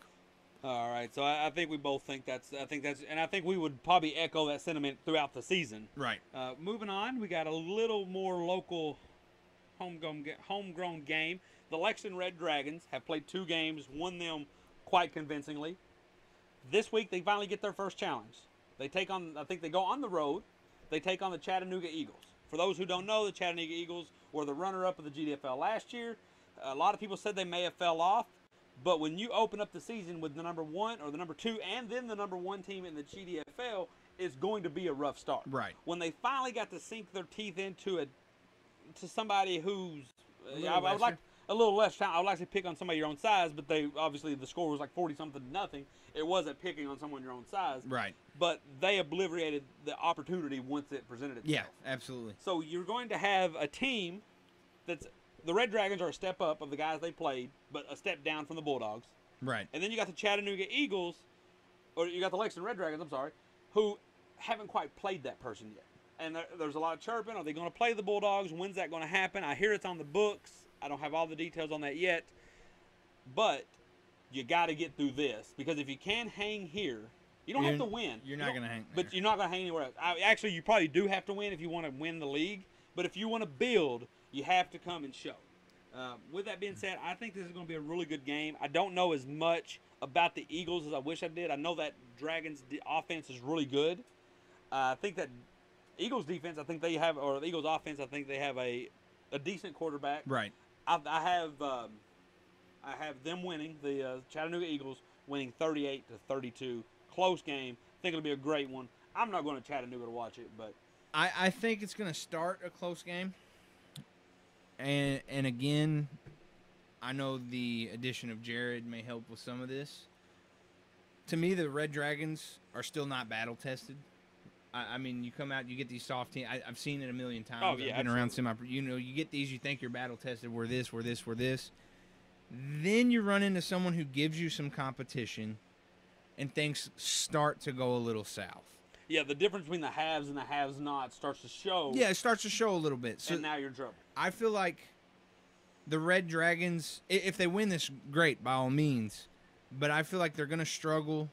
All right. So I think we both think that's, and I think we would probably echo that sentiment throughout the season. Right. Moving on, we got a little more local homegrown game. The Lexington Red Dragons have played 2 games, won them quite convincingly. This week, they finally get their first challenge. They take on, I think they go on the road. They take on the Chattanooga Eagles. For those who don't know, the Chattanooga Eagles were the runner-up of the GDFL last year. A lot of people said they may have fell off, but when you open up the season with the number 1 or the number 2 and then the number 1 team in the GDFL, it's going to be a rough start. Right. When they finally got to sink their teeth into to somebody who's, I would like a little less time. I would like to pick on somebody your own size, but they obviously the score was like 40-something to nothing. It wasn't picking on someone your own size. Right. But they obliterated the opportunity once it presented itself. Yeah, absolutely. So you're going to have a team that's, the Red Dragons are a step up of the guys they played, but a step down from the Bulldogs. Right. And then you got the Chattanooga Eagles, or you got the Lexington Red Dragons, I'm sorry, who haven't quite played that person yet. And there's a lot of chirping. Are they going to play the Bulldogs? When's that going to happen? I hear it's on the books. I don't have all the details on that yet. But you got to get through this, because if you can hang here, you don't have to win. You're not going to hang there. But you're not going to hang anywhere else. Actually, you probably do have to win if you want to win the league. But if you want to build, you have to come and show. With that being said, I think this is going to be a really good game. I don't know as much about the Eagles as I wish I did. I know that Dragons' offense is really good. I think that Eagles defense, I think they have, or the Eagles offense, I think they have a decent quarterback. Right. I have them winning, the Chattanooga Eagles winning 38-32. Close game. I think it'll be a great one. I'm not going to Chattanooga to watch it, but I think it's going to start a close game. And again, I know the addition of Jared may help with some of this. To me, the Red Dragons are still not battle tested. I mean, you come out, you get these soft teams. I've seen it a million times. Oh, yeah, I've been around you get these, you think you're battle tested. We're this, we're this, we're this. Then you run into someone who gives you some competition, and things start to go a little south. yeah, the difference between the haves and the haves-not starts to show. Yeah, it starts to show a little bit. So and now you're in trouble. I feel like the Red Dragons, if they win this, great, by all means. But I feel like they're going to struggle.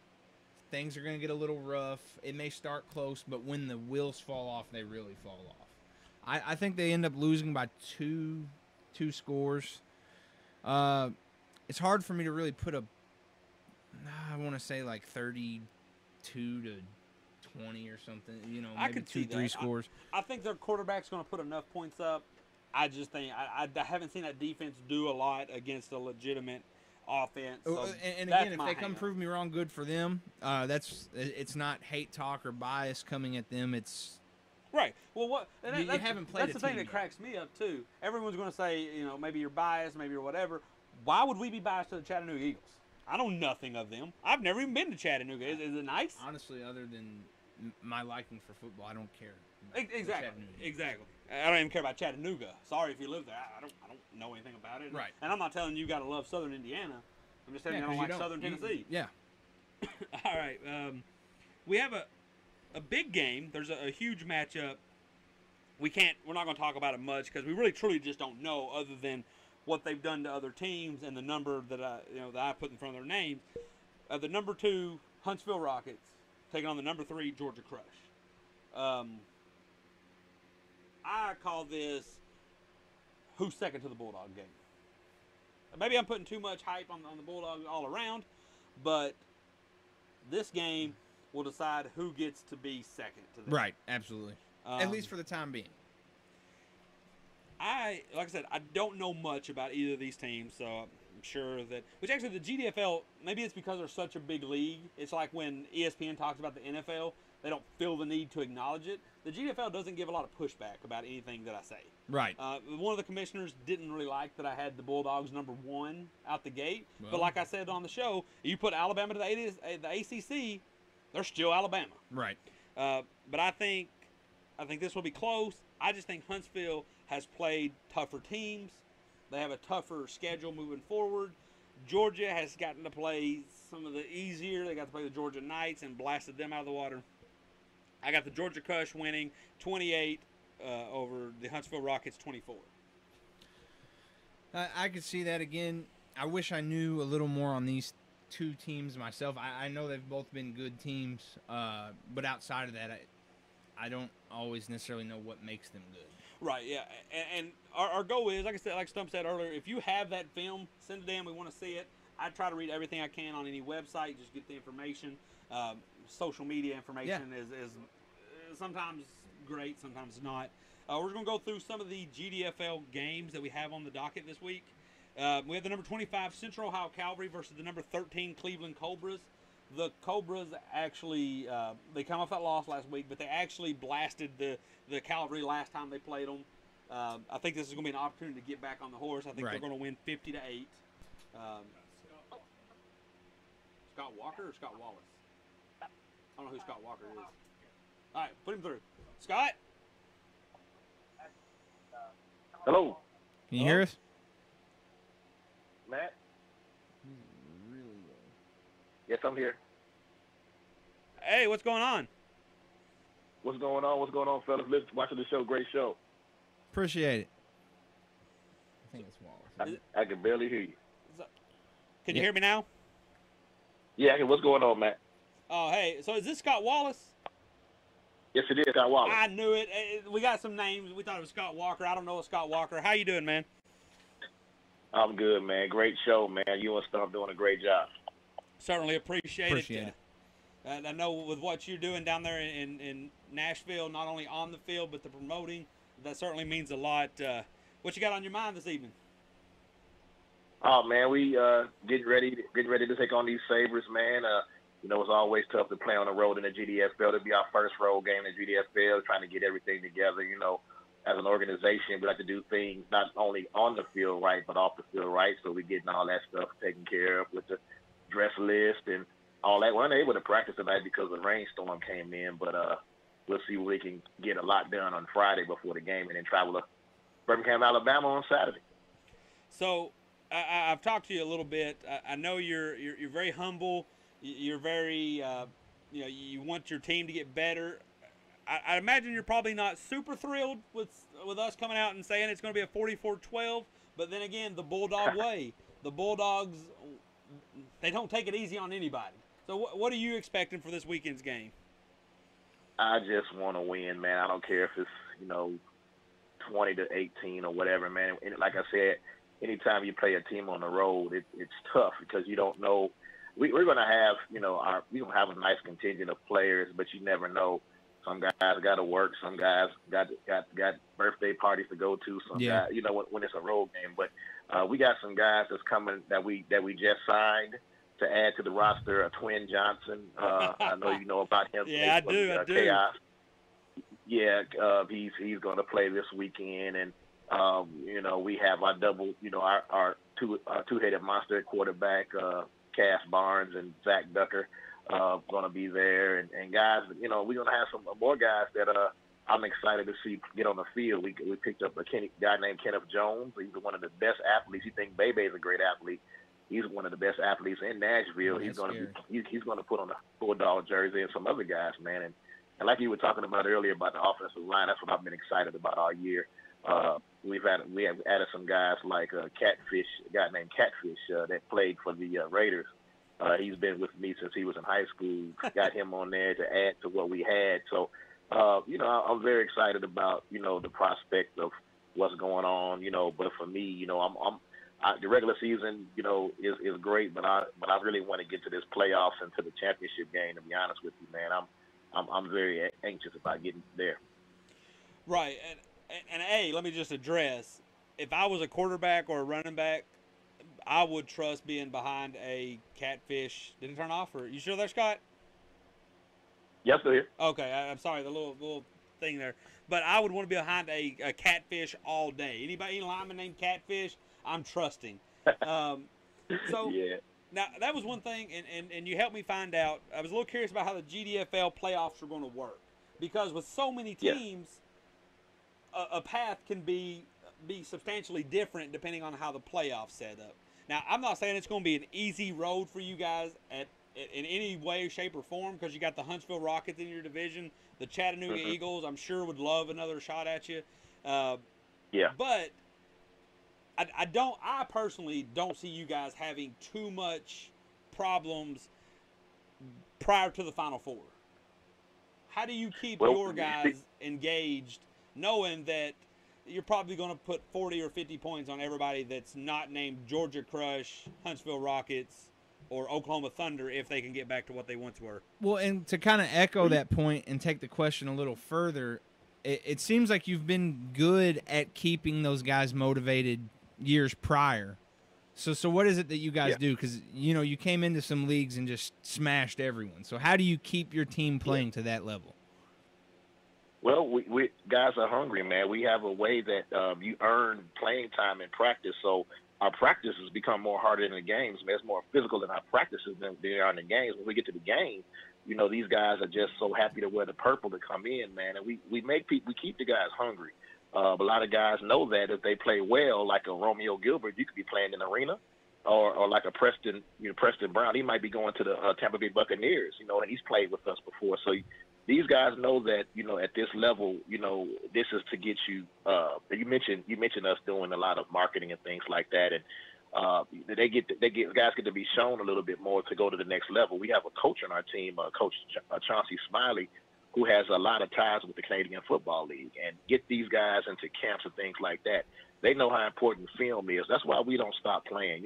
Things are going to get a little rough. It may start close, but when the wheels fall off, they really fall off. I think they end up losing by two scores. It's hard for me to really put I want to say like 32 to 20 or something. You know, I maybe could see 2-3 that. scores. I think their quarterback's going to put enough points up. I just think I haven't seen that defense do a lot against a legitimate offense. So and that's again, if my they come hang-up. prove me wrong, good for them. It's not hate talk or bias coming at them. It's Right. Well, what? And You that's, haven't played That's a the thing team that yet. cracks me up too. Everyone's going to say, maybe you're biased, maybe you're whatever. Why would we be biased to the Chattanooga Eagles? I know nothing of them. I've never even been to Chattanooga. Is it nice? honestly, other than my liking for football, I don't care. Exactly. Exactly. I don't even care about Chattanooga. Sorry if you live there. I don't know anything about it. Right. And I'm not telling you got to love Southern Indiana. I'm just telling you I don't like Southern Tennessee. Yeah. All right. We have a big game. There's a huge matchup. We're not going to talk about it much because we really truly just don't know, other than what they've done to other teams and the number that I put in front of their names. The number 2 Huntsville Rockets taking on the number 3 Georgia Crush. I call this who's second to the Bulldog game. Maybe I'm putting too much hype on the Bulldogs all around, but this game will decide who gets to be second to them. Right. Absolutely. At least for the time being. Like I said, I don't know much about either of these teams, so I'm sure that. Which actually, the GDFL, maybe it's because they're such a big league. It's like when ESPN talks about the NFL, they don't feel the need to acknowledge it. The GDFL doesn't give a lot of pushback about anything that I say. Right. One of the commissioners didn't really like that I had the Bulldogs number 1 out the gate. Well. But like I said on the show, you put Alabama to the ACC, they're still Alabama. Right. But I think this will be close. I just think Huntsville has played tougher teams. They have a tougher schedule moving forward. Georgia has gotten to play some of the easier. They got to play the Georgia Knights and blasted them out of the water. I got the Georgia Crush winning 28 over the Huntsville Rockets 24. I could see that again. I wish I knew a little more on these two teams myself. I know they've both been good teams, but outside of that, I don't always necessarily know what makes them good. Right, yeah. And our goal is, like I said, like Stump said earlier, if you have that film, send it in. We want to see it. I try to read everything I can on any website, just get the information. Social media information is sometimes great, sometimes not. We're going to go through some of the GDFL games that we have on the docket this week. We have the number 25 Central Ohio Cavalry versus the number 13 Cleveland Cobras. The Cobras actually, they come off that loss last week, but they actually blasted the Cavalry last time they played them. I think this is going to be an opportunity to get back on the horse. I think they're going to win 50-8. Scott Walker or Scott Wallace? I don't know who Scott Walker is. All right, put him through. Scott? Hello, Can you hear us? Matt. Really low. Yes, I'm here. Hey, what's going on? What's going on? What's going on, fellas? Listen, watching the show. Great show. Appreciate it. I think it's Wallace. I can barely hear you. Can you hear me now? Yeah, what's going on, Matt? Oh, hey, so is this Scott Wallace? Yes, it is. Scott Wallace. I knew it. We got some names. We thought it was Scott Walker. I don't know a Scott Walker. How you doing, man? I'm good, man. Great show, man. You and Stump doing a great job. Certainly appreciate it. And I know with what you're doing down there in Nashville, not only on the field but the promoting, that certainly means a lot. What you got on your mind this evening? Oh man, we getting ready to take on these Sabres, man. You know, it's always tough to play on the road in the GDFL. It'll be our first road game in the GDFL, trying to get everything together. You know, as an organization, we like to do things not only on the field right, but off the field right. So we're getting all that stuff taken care of with the dress list and all that. We weren't able to practice tonight because the rainstorm came in, but we'll see if we can get a lot done on Friday before the game and then travel to Birmingham, Alabama on Saturday. So I've talked to you a little bit. I know you're very humble. You're very, you want your team to get better. I imagine you're probably not super thrilled with us coming out and saying it's going to be a 44-12. But then again, the Bulldog way. The Bulldogs, they don't take it easy on anybody. So what are you expecting for this weekend's game? I just want to win, man. I don't care if it's, 20-18 or whatever, man. And like I said, anytime you play a team on the road, it's tough because you don't know. We're going to have, we don't have a nice contingent of players, but you never know. Some guys got to work. Some guys got birthday parties to go to. Some guys, when it's a road game. But we got some guys that's coming that we just signed to add to the roster. Twin Johnson. I know you know about him. Yeah, I do. Chaos. Yeah, he's going to play this weekend, and we have our double. Our two-headed monster at quarterback, Cass Barnes and Zach Ducker. Going to be there, and guys, we're going to have some more guys that I'm excited to see get on the field. We picked up a guy named Kenneth Jones. He's one of the best athletes. You think Bebe's a great athlete? He's one of the best athletes in Nashville. Oh, he's going to put on a Bulldog jersey, and some other guys, man. And like you were talking about earlier about the offensive line, that's what I've been excited about all year. We have added some guys like Catfish, a guy named Catfish that played for the Raiders. He's been with me since he was in high school. Got him on there to add to what we had. So, I'm very excited about, the prospect of what's going on, But for me, the regular season, is great, but I really want to get to this playoffs and to the championship game. To be honest with you, man, I'm very anxious about getting there. Right, and hey, let me just address: if I was a quarterback or a running back, I would trust being behind a Catfish. Did it turn off? Or you sure there, Scott? Yes, still here. Okay, I'm sorry, the little thing there. But I would want to be behind a Catfish all day. Any lineman named Catfish, I'm trusting. So yeah. Now, that was one thing, and you helped me find out. I was a little curious about how the GDFL playoffs are going to work. Because with so many teams, a path can be substantially different depending on how the playoffs set up. Now, I'm not saying it's going to be an easy road for you guys in any way, shape, or form, because you got the Huntsville Rockets in your division. The Chattanooga Eagles, I'm sure, would love another shot at you. But I personally don't see you guys having too much problems prior to the Final Four. How do you keep your guys engaged, knowing that you're probably going to put 40 or 50 points on everybody that's not named Georgia Crush, Huntsville Rockets, or Oklahoma Thunder if they can get back to what they once were? Well, and to kind of echo that point and take the question a little further, it seems like you've been good at keeping those guys motivated years prior. So what is it that you guys do? Because, you came into some leagues and just smashed everyone. So how do you keep your team playing to that level? Well, we guys are hungry, man. We have a way that you earn playing time in practice. So our practices become more harder than the games, man. It's more physical in our practices than they are in the games. When we get to the game, these guys are just so happy to wear the purple to come in, man. And we keep the guys hungry. A lot of guys know that if they play well, like a Romeo Gilbert, you could be playing in the arena, or like a Preston Brown. He might be going to the Tampa Bay Buccaneers, and he's played with us before. So these guys know that, at this level, this is to get you. You mentioned us doing a lot of marketing and things like that, and guys get to be shown a little bit more to go to the next level. We have a coach on our team, Coach Chauncey Smiley, who has a lot of ties with the Canadian Football League, and get these guys into camps and things like that. They know how important film is. That's why we don't stop playing.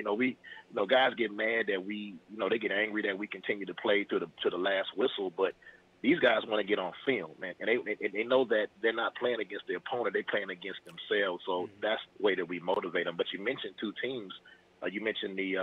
Guys get mad that they get angry that we continue to play to the last whistle, but these guys want to get on film, man, and they know that they're not playing against the opponent; they're playing against themselves. So that's the way that we motivate them. But you mentioned two teams. You mentioned the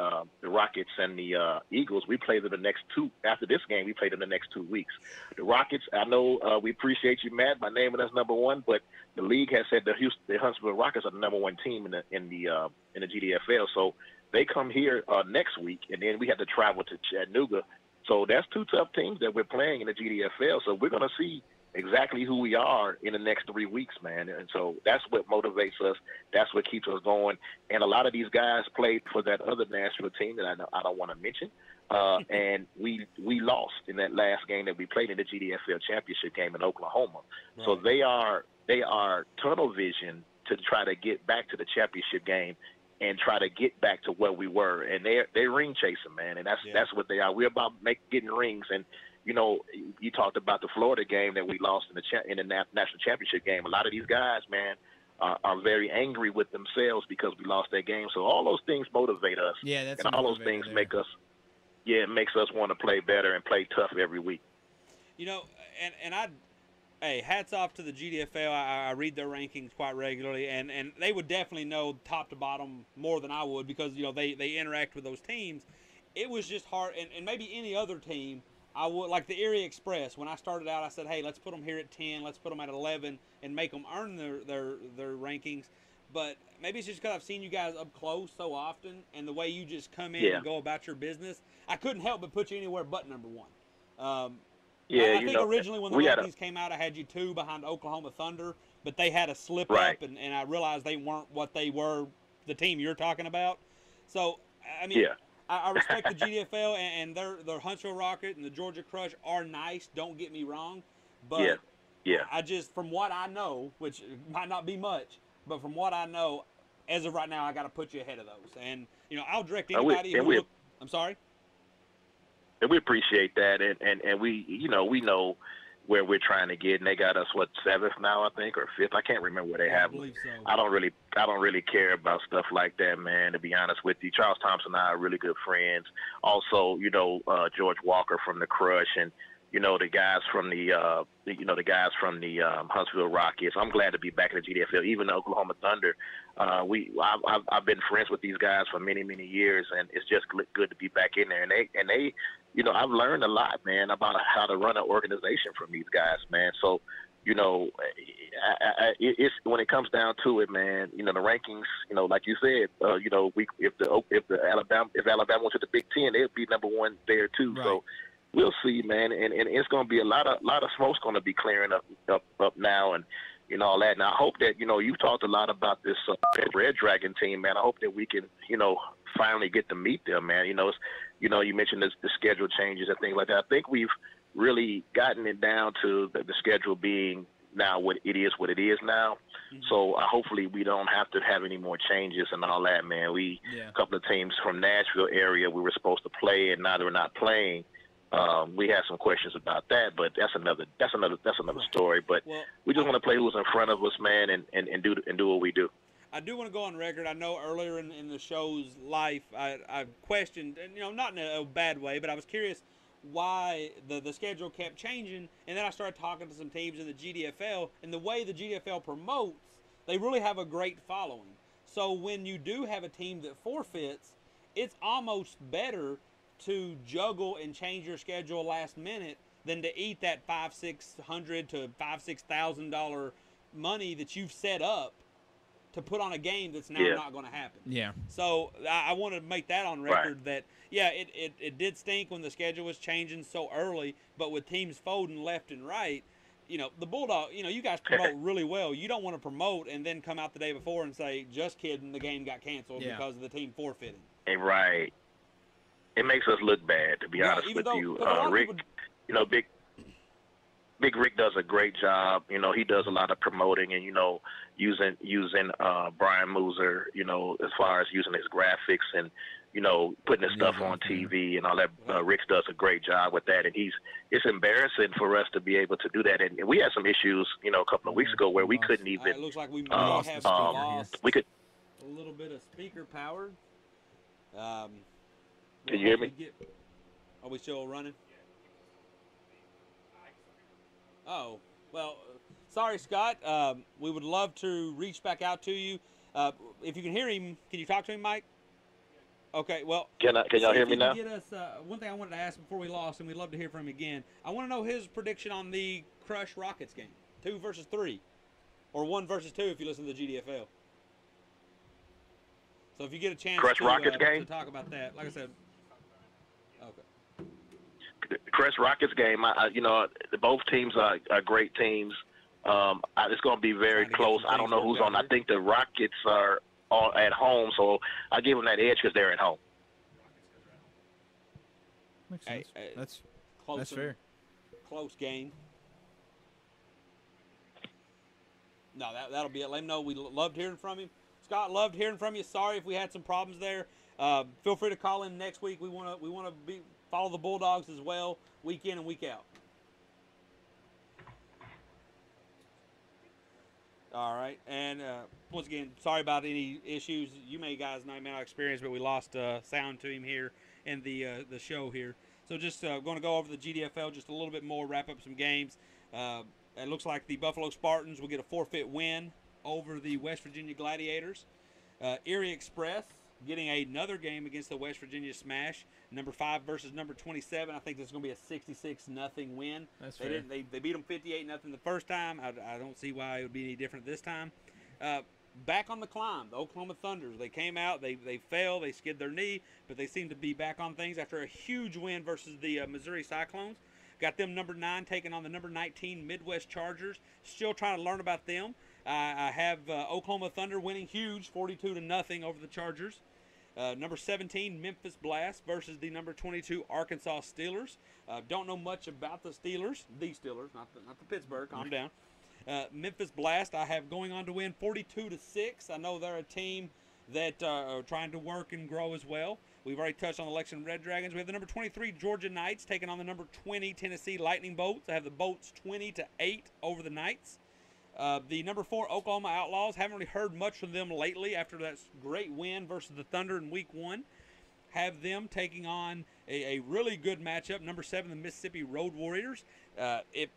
Rockets and the Eagles. We play them the next two. After this game, we play them the next 2 weeks. The Rockets, I know we appreciate you, Matt, by naming us number one, but the league has said the Huntsville Rockets are the number one team in the GDFL. So they come here next week, and then we have to travel to Chattanooga. So that's two tough teams that we're playing in the GDFL. So we're going to see exactly who we are in the next 3 weeks, man. And so that's what motivates us. That's what keeps us going. And a lot of these guys played for that other national team that I don't want to mention. And we lost in that last game that we played in the GDFL championship game in Oklahoma. Right. So they are tunnel vision to try to get back to the championship game and try to get back to where we were. And they're ring chasing, man. And that's what they are. We're about getting rings. And you talked about the Florida game that we lost in the national championship game. A lot of these guys, man, are very angry with themselves because we lost that game. So all those things motivate us. Yeah, that's and all those things make us. Yeah, it makes us want to play better and play tough every week. And Hey, hats off to the GDFL. I read their rankings quite regularly, and they would definitely know top to bottom more than I would because they interact with those teams. It was just hard, and maybe any other team. I would like the Erie Express. When I started out, I said, "Hey, let's put them here at 10, let's put them at 11, and make them earn their rankings." But maybe it's just because I've seen you guys up close so often, and the way you just come in and go about your business, I couldn't help but put you anywhere but number one. I think originally when the rankings came out, I had you 2 behind Oklahoma Thunder, but they had a slip up, and I realized they weren't what they were, the team you're talking about. So, I mean, I respect the GDFL, and their Huntsville Rocket and the Georgia Crush are nice, don't get me wrong. But I just, from what I know, which might not be much, but from what I know, as of right now, I got to put you ahead of those. And, I'll direct anybody I'm sorry? And we appreciate that, and we we know where we're trying to get, and they got us 7th now, I think, or 5th. I can't remember where they have. I believe so. I don't really care about stuff like that, man. To be honest with you, Charles Thompson and I are really good friends. Also, George Walker from the Crush, and the guys from the Huntsville Rockets. I'm glad to be back in the GDFL. Even the Oklahoma Thunder, I've been friends with these guys for many years, and it's just good to be back in there. And they I've learned a lot, man, about how to run an organization from these guys, man. So, it's when it comes down to it, man. The rankings, like you said, if Alabama went to the Big Ten, they'd be number 1 there too. Right. So. We'll see, man, and it's going to be a lot of smoke's going to be clearing up now, and all that. And I hope that you've talked a lot about this Red Dragon team, man. I hope that we can finally get to meet them, man. You mentioned the schedule changes and things like that. I think we've really gotten it down to the schedule being now what it is now. Mm-hmm. So hopefully we don't have to have any more changes and all that, man. A couple of teams from Nashville area we were supposed to play, and now they're not playing. We had some questions about that, but that's another story. But we just want to play who's in front of us, man, and do what we do. I do want to go on record. I know earlier in the show's life, I questioned, and not in a bad way, but I was curious why the schedule kept changing, and then I started talking to some teams in the GDFL, and the way the GDFL promotes, they really have a great following. So when you do have a team that forfeits, it's almost better to juggle and change your schedule last minute than to eat that $500-600 to $5,000-6,000 money that you've set up to put on a game that's now not going to happen. Yeah. So I want to make that on record that it did stink when the schedule was changing so early, but with teams folding left and right, the Bulldog, you guys promote really well. You don't want to promote and then come out the day before and say, just kidding, the game got canceled because of the team forfeiting. Right. It makes us look bad, to be honest with you. Rick, Big Rick does a great job. He does a lot of promoting and, using Brian Mooser, as far as using his graphics and, putting his stuff on TV and all that. Rick does a great job with that. And it's embarrassing for us to be able to do that. And we had some issues, a couple of weeks ago where we couldn't even. It looks like we may have lost we could a little bit of speaker power. Can you hear me? Are we still running? Oh, well, sorry, Scott. We would love to reach back out to you. If you can hear him, can you talk to him, Mike? Okay, well. Can y'all hear me now? Get us, one thing I wanted to ask before we lost, and we'd love to hear from him again. I want to know his prediction on the Crush Rockets game, 2 versus 3, or 1 versus 2 if you listen to the GDFL. So if you get a chance to talk about that, like I said. Okay. The Crush Rockets game, both teams are great teams. It's going to be very close. I don't know who's on. I think the Rockets are at home, so I give them that edge because they're at home. Makes sense. That's fair. Close game. No, that'll be it. Let him know we loved hearing from him. Scott, loved hearing from you. Sorry if we had some problems there. Feel free to call in next week. We want to follow the Bulldogs as well, week in and week out. All right, and once again, sorry about any issues you guys may not experience, but we lost sound to him here in the show here. So just going to go over the GDFL just a little bit more, wrap up some games. It looks like the Buffalo Spartans will get a forfeit win over the West Virginia Gladiators. Erie Express getting another game against the West Virginia Smash, number 5 versus number 27. I think this is going to be a 66-0 win. That's fair. They beat them 58-0 the first time. I don't see why it would be any different this time. Back on the climb, the Oklahoma Thunders. They came out, they fell, they skid their knee, but they seem to be back on things after a huge win versus the Missouri Cyclones. Got them number 9 taking on the number 19 Midwest Chargers. Still trying to learn about them. I have Oklahoma Thunder winning huge, 42-0 over the Chargers. Number 17 Memphis Blast versus the number 22 Arkansas Steelers. Don't know much about the Steelers, not the Pittsburgh. Calm down. Memphis Blast I have going on to win 42-6. I know they're a team that are trying to work and grow as well. We've already touched on the Lexington Red Dragons. We have the number 23 Georgia Knights taking on the number 20 Tennessee Lightning Bolts. I have the Bolts 20-8 over the Knights. The number 4 Oklahoma Outlaws. Haven't really heard much from them lately after that great win versus the Thunder in Week 1. Have them taking on a really good matchup. Number 7 the Mississippi Road Warriors. If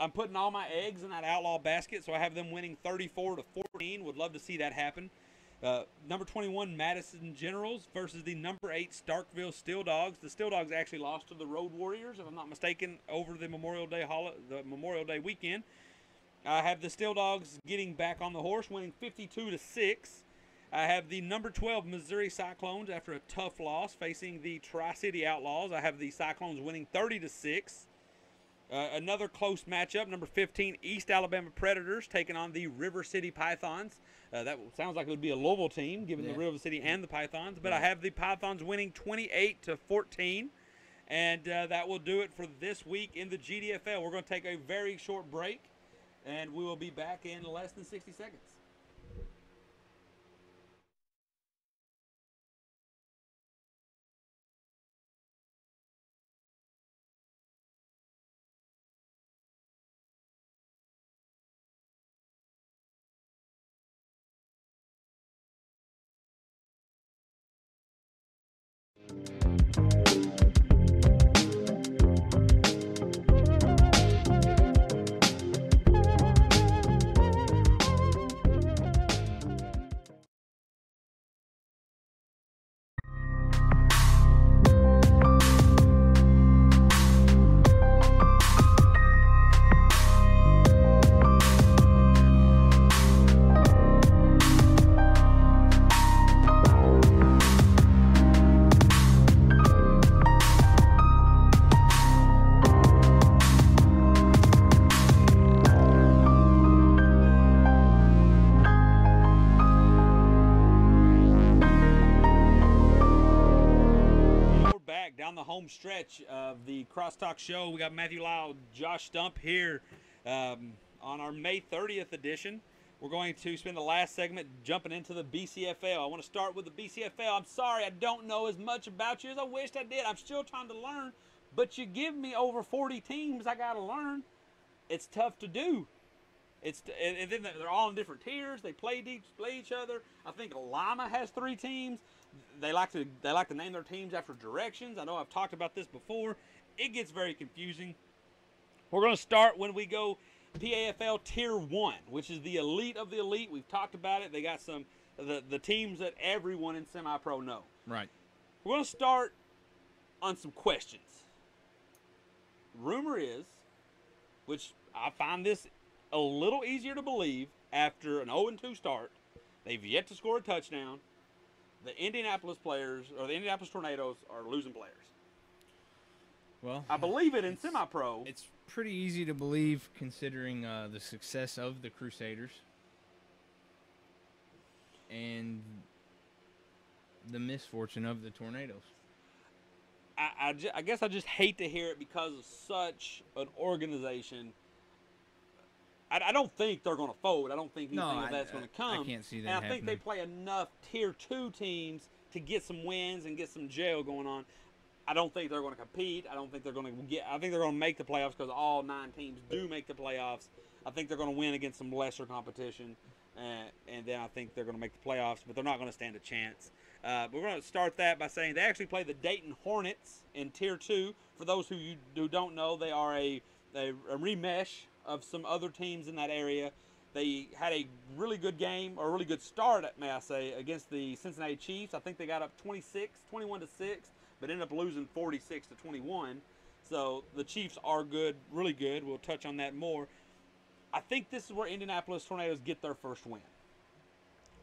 I'm putting all my eggs in that Outlaw basket, so I have them winning 34-14. Would love to see that happen. Number 21 Madison Generals versus the number 8 Starkville Steel Dogs. The Steel Dogs actually lost to the Road Warriors, if I'm not mistaken, over the Memorial Day weekend. I have the Steel Dogs getting back on the horse, winning 52-6. I have the number 12 Missouri Cyclones after a tough loss facing the Tri-City Outlaws. I have the Cyclones winning 30-6. Another close matchup, number 15 East Alabama Predators taking on the River City Pythons. That sounds like it would be a Louisville team, given the River City and the Pythons. But I have the Pythons winning 28-14. And that will do it for this week in the GDFL. We're going to take a very short break, and we will be back in less than 60 seconds. Home stretch of the CrossTalk show. We got Matthew Lyle, Josh Stump here on our May 30th edition. We're going to spend the last segment jumping into the BCFL. I want to start with the BCFL. I'm sorry I don't know as much about you as I wished I did. I'm still trying to learn, but you give me over 40 teams I got to learn. It's tough to do. And then they're all in different tiers. They play each other. I think Lima has 3 teams. They like to name their teams after directions. I know I've talked about this before. It gets very confusing. We're going to start when we go PAFL Tier 1, which is the elite of the elite. We've talked about it. They got the teams that everyone in semi-pro know. Right. We're going to start on some questions. Rumor is, which I find this a little easier to believe after an 0-2 start, they've yet to score a touchdown. The Indianapolis players, or the Indianapolis Tornadoes, are losing players. Well, I believe it in semi-pro. It's pretty easy to believe considering the success of the Crusaders and the misfortune of the Tornadoes. I guess I just hate to hear it because of such an organization. I don't think they're going to fold. I don't think anything of that's going to come. I can't see that And I happening. think they play enough Tier 2 teams to get some wins and get some jail going on. I don't think they're going to compete. I don't think they're going to get. I think they're going to make the playoffs because all 9 teams do make the playoffs. I think they're going to win against some lesser competition, and then I think they're going to make the playoffs. But they're not going to stand a chance. But we're going to start that by saying they actually play the Dayton Hornets in Tier 2. For those who don't know, they are a a remesh of some other teams in that area. They had a really good game, or a really good start, may I say, against the Cincinnati Chiefs. I think they got up 21 to 6, but ended up losing 46 to 21. So the Chiefs are good, really good. We'll touch on that more. I think this is where Indianapolis Tornadoes get their first win.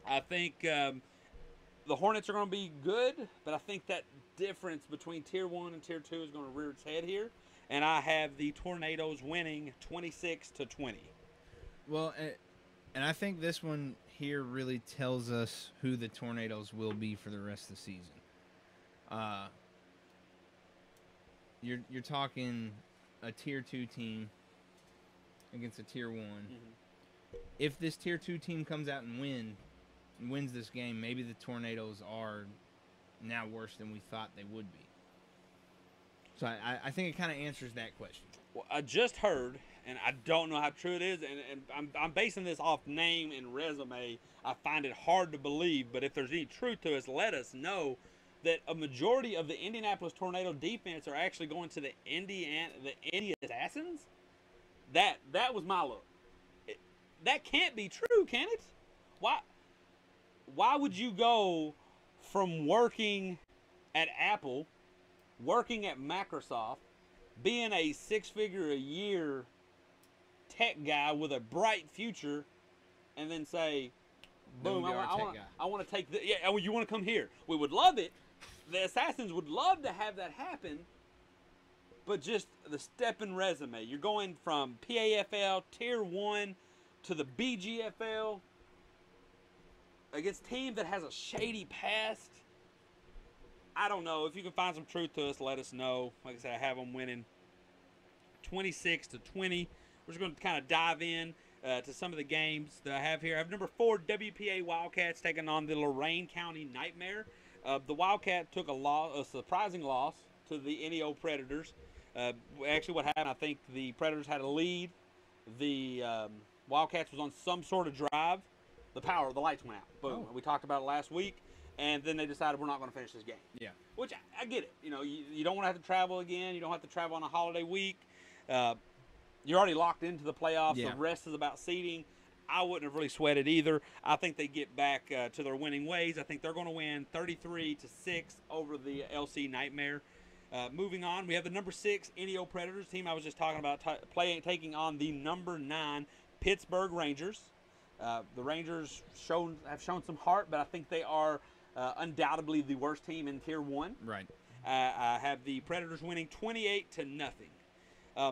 I think the Hornets are going to be good, but I think that difference between Tier 1 and Tier 2 is going to rear its head here. And I have the Tornadoes winning 26 to 20. Well, and I think this one here really tells us who the Tornadoes will be for the rest of the season. You're talking a Tier 2 team against a Tier 1. Mm-hmm. If this Tier 2 team comes out and wins this game, maybe the Tornadoes are now worse than we thought they would be. So I think it kind of answers that question. Well, I just heard, and I don't know how true it is, and I'm basing this off name and resume. I find it hard to believe, but if there's any truth to it, let us know that a majority of the Indianapolis Tornado defense are actually going to the Indy Assassins. That was my look. That can't be true, can it? Why would you go from working at Apple, working at Microsoft, being a six-figure-a-year tech guy with a bright future, and then say, boom, I want to take the, yeah, you want to come here. We would love it. The Assassins would love to have that happen, but just the stepping resume. You're going from PAFL Tier 1 to the BGFL against a team that has a shady past. I don't know. If you can find some truth to us, let us know. Like I said, I have them winning 26 to 20. We're just going to kind of dive in to some of the games that I have here. I have number 4, WPA Wildcats taking on the Lorain County Nightmare. The Wildcat took a surprising loss to the NEO Predators. Actually, what happened, I think the Predators had a lead. The Wildcats was on some sort of drive. The lights went out. Boom. Oh. We talked about it last week. And then they decided we're not going to finish this game. Yeah. Which, I get it. You know, you don't want to have to travel again. You don't have to travel on a holiday week. You're already locked into the playoffs. Yeah. The rest is about seeding. I wouldn't have really sweated either. I think they get back to their winning ways. I think they're going to win 33 to 6 over the LC Nightmare. Moving on, we have the number 6 NEO Predators team I was just talking about taking on the number 9 Pittsburgh Rangers. The Rangers have shown some heart, but I think they are undoubtedly the worst team in Tier 1. Right. I have the Predators winning 28 to nothing.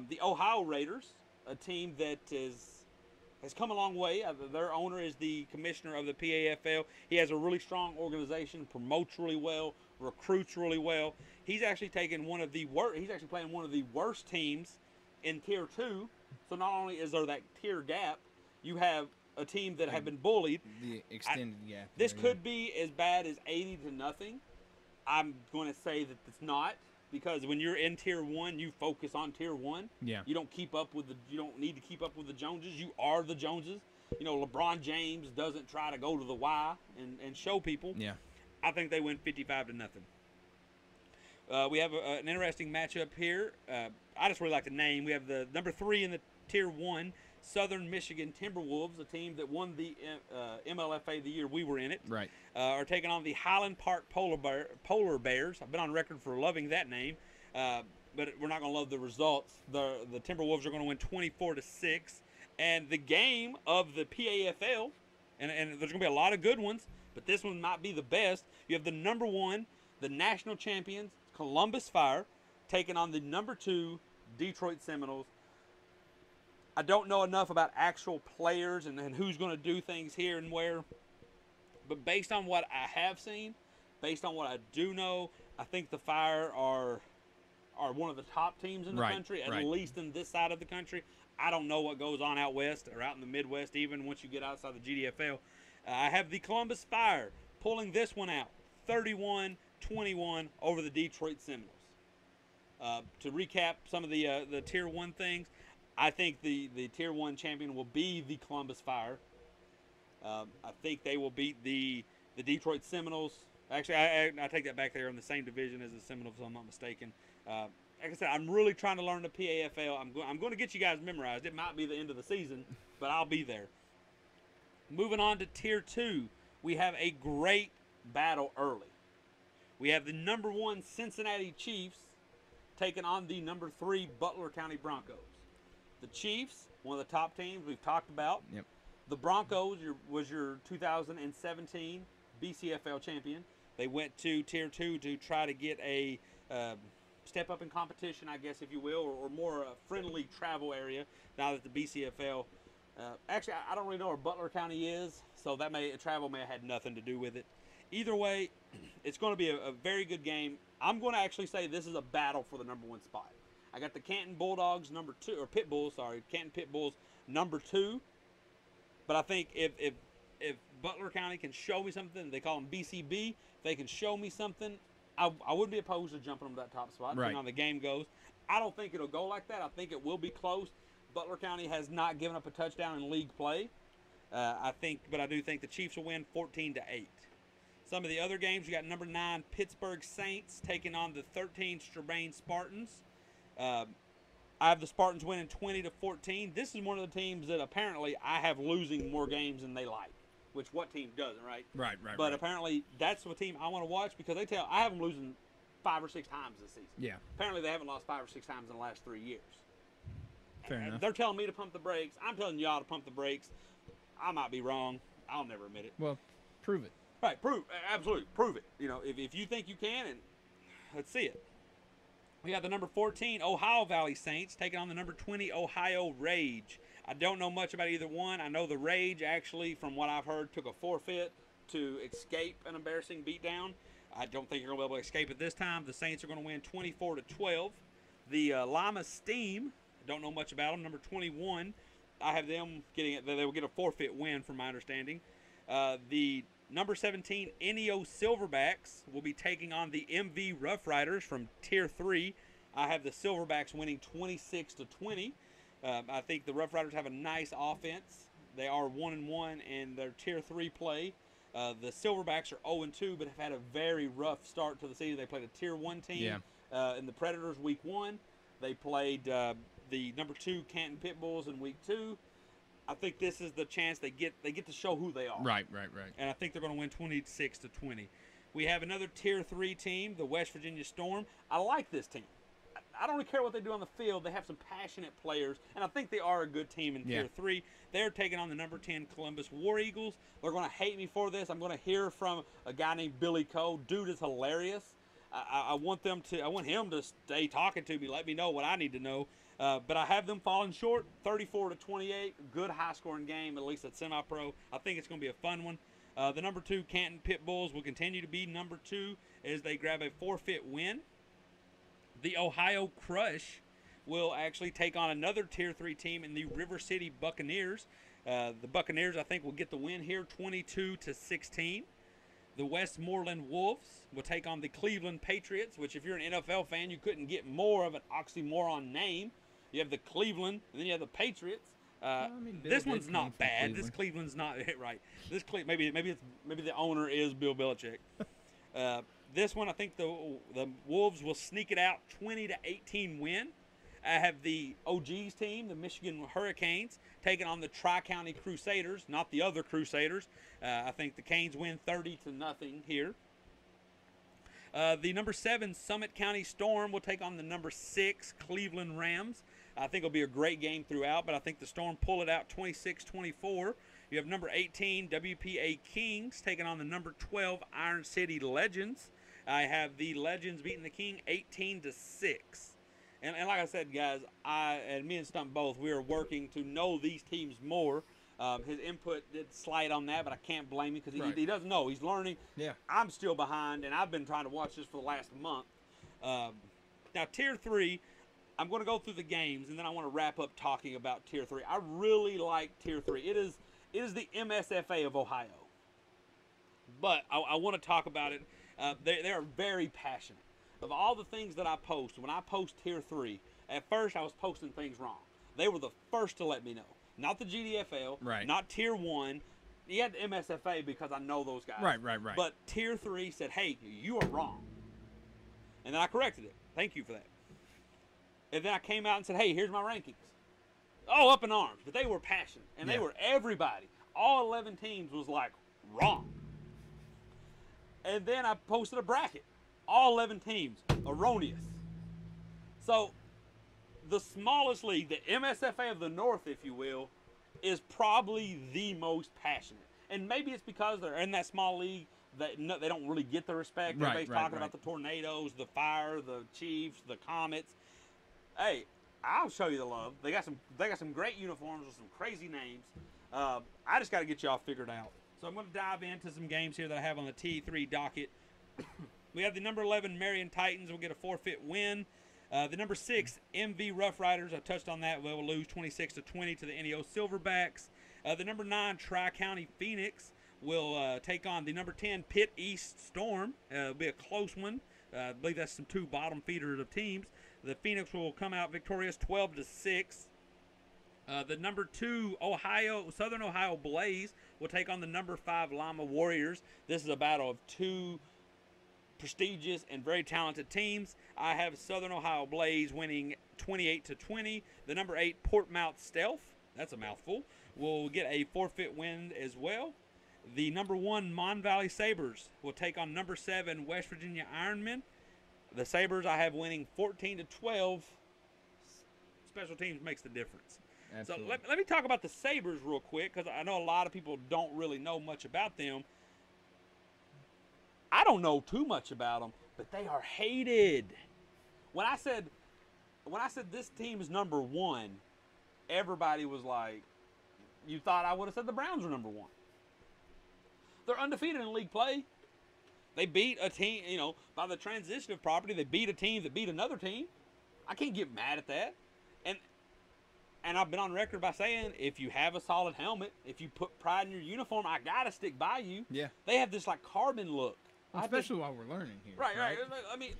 The Ohio Raiders, a team that has come a long way. Their owner is the commissioner of the PAFL. He has a really strong organization, promotes really well, recruits really well. He's actually taken he's actually playing one of the worst teams in Tier 2. So not only is there that tier gap, you have a team that have been bullied. The extended gap. This could be as bad as 80 to nothing. I'm going to say that it's not, because when you're in Tier 1, you focus on Tier 1. Yeah. You don't need to keep up with the Joneses. You are the Joneses. You know, LeBron James doesn't try to go to the Y and show people. Yeah. I think they win 55 to nothing. We have an interesting matchup here. I just really like the name. We have the number 3 in the Tier 1, Southern Michigan Timberwolves, a team that won the MLFA the year we were in it. Right. Are taking on the Highland Park Polar Bears. I've been on record for loving that name, but we're not going to love the results. The Timberwolves are going to win 24 to 6. And the game of the PAFL, and there's going to be a lot of good ones, but this one might be the best. You have the number 1, the national champions, Columbus Fire, taking on the number 2, Detroit Seminoles. I don't know enough about actual players and who's going to do things here and where. But based on what I have seen, based on what I do know, I think the Fire are one of the top teams in the country, at least in this side of the country. I don't know what goes on out west or out in the Midwest, even once you get outside the GDFL. I have the Columbus Fire pulling this one out, 31-21 over the Detroit Seminoles. To recap some of the Tier 1 things, I think the Tier 1 champion will be the Columbus Fire. I think they will beat the Detroit Seminoles. Actually, I take that back. They're in the same division as the Seminoles, if I'm not mistaken. like I said, I'm really trying to learn the PAFL. I'm going to get you guys memorized. It might be the end of the season, but I'll be there. Moving on to Tier 2, we have a great battle early. We have the number 1 Cincinnati Chiefs taking on the number 3 Butler County Broncos. The Chiefs, one of the top teams we've talked about. Yep. The Broncos was your 2017 BCFL champion. They went to Tier 2 to try to get a step up in competition, I guess, if you will, or more a friendly travel area now that the BCFL. Actually, I don't really know where Butler County is, so that travel may have had nothing to do with it. Either way, it's going to be a very good game. I'm going to actually say this is a battle for the number 1 spot. I got the Canton Bulldogs number 2, or Pit Bulls, sorry, Canton Pit Bulls number 2. But I think if Butler County can show me something, they call them BCB, if they can show me something, I wouldn't be opposed to jumping them to that top spot, depending on the game goes. I don't think it'll go like that. I think it will be close. Butler County has not given up a touchdown in league play. But I do think the Chiefs will win 14-8. Some of the other games, you got number 9 Pittsburgh Saints taking on the 13 Strabane Spartans. I have the Spartans winning 20-14. This is one of the teams that apparently I have losing more games than they like, which what team doesn't, right? Right. But apparently that's the team I want to watch because I have them losing 5 or 6 times this season. Yeah. Apparently they haven't lost 5 or 6 times in the last 3 years. Fair enough. They're telling me to pump the brakes. I'm telling y'all to pump the brakes. I might be wrong. I'll never admit it. Well, prove it. Right, absolutely, prove it. You know, if you think you can, and let's see it. We got the number 14 Ohio Valley Saints taking on the number 20 Ohio Rage. I don't know much about either one. I know the Rage actually, from what I've heard, took a forfeit to escape an embarrassing beatdown. I don't think you're going to be able to escape it this time. The Saints are going to win 24-12. The Lima Steam, don't know much about them, number 21. I have them getting it. They will get a forfeit win, from my understanding. The number 17 NEO Silverbacks will be taking on the MV Rough Riders from Tier 3. I have the Silverbacks winning 26-20. I think the Rough Riders have a nice offense. They are 1-1 in their Tier 3 play. The Silverbacks are 0-2, but have had a very rough start to the season. They played a Tier 1 team in the Predators Week 1. They played the number 2 Canton Pit Bulls in Week 2. I think this is the chance they get to show who they are. Right. And I think they're going to win 26-20. We have another Tier 3 team, the West Virginia Storm. I like this team. I don't really care what they do on the field. They have some passionate players, and I think they are a good team in Tier 3. They're taking on the number 10 Columbus War Eagles. They're going to hate me for this. I'm going to hear from a guy named Billy Coe. Dude is hilarious. I want him to stay talking to me, let me know what I need to know. But I have them falling short, 34-28. Good high-scoring game, at least at semi-pro. I think it's going to be a fun one. The number 2 Canton Pit Bulls will continue to be number 2 as they grab a forfeit win. The Ohio Crush will actually take on another Tier 3 team in the River City Buccaneers. The Buccaneers, I think, will get the win here, 22-16. The Westmoreland Wolves will take on the Cleveland Patriots, which if you're an NFL fan, you couldn't get more of an oxymoron name. You have the Cleveland, and then you have the Patriots. This one's not bad. Cleveland. This Cleveland's not right. This maybe the owner is Bill Belichick. This one, I think the Wolves will sneak it out, 20-18 win. I have the OG's team, the Michigan Hurricanes, taking on the Tri-County Crusaders, not the other Crusaders. I think the Canes win 30-0 here. The number 7 Summit County Storm will take on the number 6 Cleveland Rams. I think it'll be a great game throughout, but I think the Storm pull it out 26-24. You have number 18 WPA Kings taking on the number 12 Iron City Legends. I have the Legends beating the King 18-6. And like I said, guys, me and Stump both, we are working to know these teams more. His input did slight on that, but I can't blame him because he doesn't know. He's learning. Yeah. I'm still behind, and I've been trying to watch this for the last month. Now, Tier 3, I'm going to go through the games, and then I want to wrap up talking about Tier 3. I really like Tier 3. It is the MSFA of Ohio. But I want to talk about it. They are very passionate. Of all the things that I post, when I post Tier 3, at first I was posting things wrong. They were the first to let me know. Not the GDFL, not Tier 1. You had the MSFA because I know those guys. Right. But Tier 3 said, hey, you are wrong. And then I corrected it. Thank you for that. And then I came out and said, hey, here's my rankings. Oh, up in arms. But they were passionate. And they were everybody. All 11 teams was like, wrong. And then I posted a bracket. All 11 teams, erroneous. So, the smallest league, the MSFA of the North, if you will, is probably the most passionate. And maybe it's because they're in that small league that they don't really get the respect. Everybody's talking about the Tornadoes, the Fire, the Chiefs, the Comets. Hey, I'll show you the love. They got some great uniforms with some crazy names. I just got to get y'all figured out. So I'm going to dive into some games here that I have on the T3 docket. We have the number 11 Marion Titans will get a forfeit win. The number 6 MV Rough Riders, I touched on that, will lose 26-20 to the NEO Silverbacks. The number 9 Tri-County Phoenix will take on the number 10 Pitt East Storm. It'll be a close one. I believe that's some 2 bottom feeders of teams. The Phoenix will come out victorious 12-6. The number 2 Southern Ohio Blaze will take on the number 5 Lima Warriors. This is a battle of 2 prestigious and very talented teams. I have Southern Ohio Blaze winning 28-20. The number 8 Portmouth Stealth, that's a mouthful, will get a forfeit win as well. The number 1 Mon Valley Sabres will take on number 7 West Virginia Ironmen. The Sabres I have winning 14-12. Special teams makes the difference. Absolutely. So let me talk about the Sabres real quick, because I know a lot of people don't really know much about them. I don't know too much about them, but they are hated. When I said this team is number 1, everybody was like, you thought I would have said the Browns were number 1. They're undefeated in league play. They beat a team, by the transition of property, they beat a team that beat another team. I can't get mad at that. And I've been on record by saying, if you have a solid helmet, if you put pride in your uniform, I got to stick by you. Yeah. They have this, carbon look. Especially while we're learning here. Right. I mean,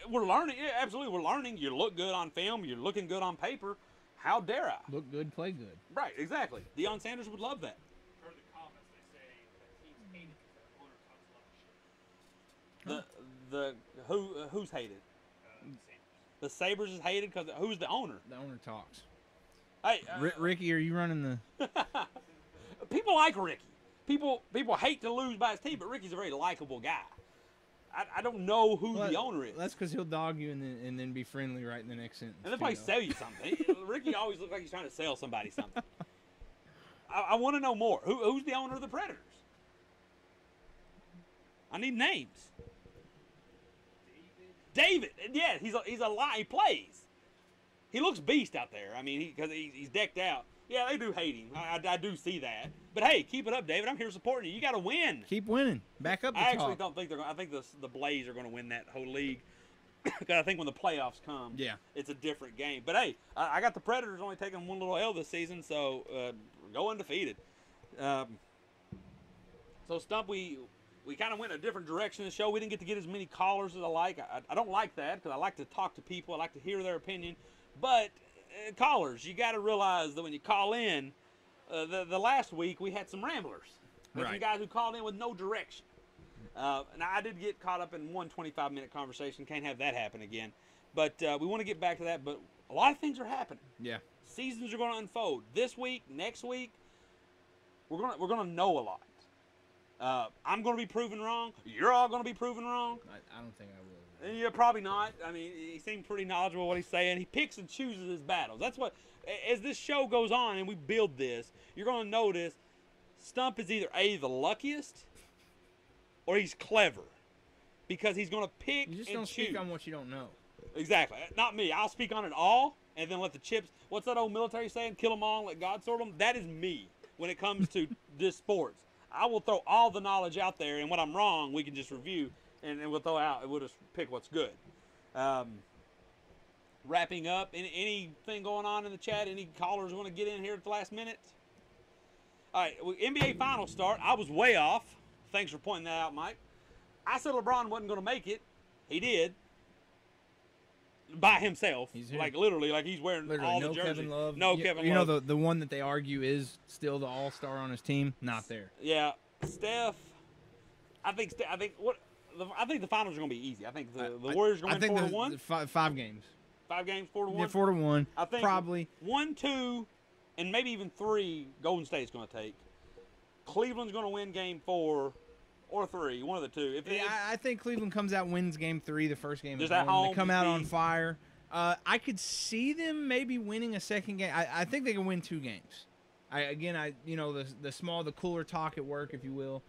we're learning. Yeah, absolutely, we're learning. You look good on film. You're looking good on paper. How dare I? Look good, play good. Right, exactly. Deion Sanders would love that. Per the comments, they say that teams hate it because their owner talks a lot of shit. Who's hated? The Sabres. The Sabres is hated because who's the owner? The owner talks. Hey, Ricky, are you running the? People like Ricky. People hate to lose by his team, but Ricky's a very likable guy. I don't know who the owner is. That's because he'll dog you and then be friendly right in the next sentence. And then probably sell you something. Ricky always looks like he's trying to sell somebody something. I want to know more. Who's the owner of the Predators? I need names. David. Yeah, he's a lot. He plays. He looks beast out there. I mean, because he's decked out. Yeah, they do hate him. I do see that. But hey, keep it up, David. I'm here supporting you. You got to win. Keep winning. Back up the I actually top. don't think they're going. I think the Blaze are going to win that whole league. Because I think when the playoffs come, it's a different game. But hey, I got the Predators only taking one little L this season, so go undefeated. So Stump, we kind of went a different direction in the show. We didn't get as many callers as I like. I don't like that because I like to talk to people. I like to hear their opinion. But callers, you got to realize that when you call in, the last week we had some ramblers. Some guys who called in with no direction. Now, I did get caught up in one 25-minute conversation. Can't have that happen again. But we want to get back to that. But a lot of things are happening. Yeah. Seasons are going to unfold. This week, next week, we're gonna know a lot. I'm going to be proven wrong. You're all going to be proven wrong. I don't think I will. Yeah, probably not. I mean, he seemed pretty knowledgeable what he's saying. He picks and chooses his battles. That's what, as this show goes on and we build this, you're going to notice Stump is either A, the luckiest, or he's clever. Because he's going to pick and choose. You just don't speak on what you don't know. Exactly. Not me. I'll speak on it all and then let the chips, what's that old military saying? Kill them all and let God sort them? That is me when it comes to this sports. I will throw all the knowledge out there, and when I'm wrong, we can just review. And we'll throw out. We'll just pick what's good. Wrapping up. Anything going on in the chat? Any callers want to get in here at the last minute? All right. NBA Finals start. I was way off. Thanks for pointing that out, Mike. I said LeBron wasn't going to make it. He did. By himself. He's here. Literally, he's wearing all the jerseys. Kevin Love. No Kevin Love. You know the one that they argue is still the all-star on his team? Not there. Yeah. Steph. I think the finals are going to be easy. I think the Warriors are going to win 4-1. 5 games. 5 games, 4-1. Yeah, 4-1. I think probably 1, 2, and maybe even 3. Golden State's going to take. Cleveland's going to win game 4 or 3, one of the two. I think Cleveland comes out, wins game 3, the first game Just at at home. They home, come just out be- on fire. I could see them maybe winning a second game. I think they can win 2 games. The cooler talk at work, if you will.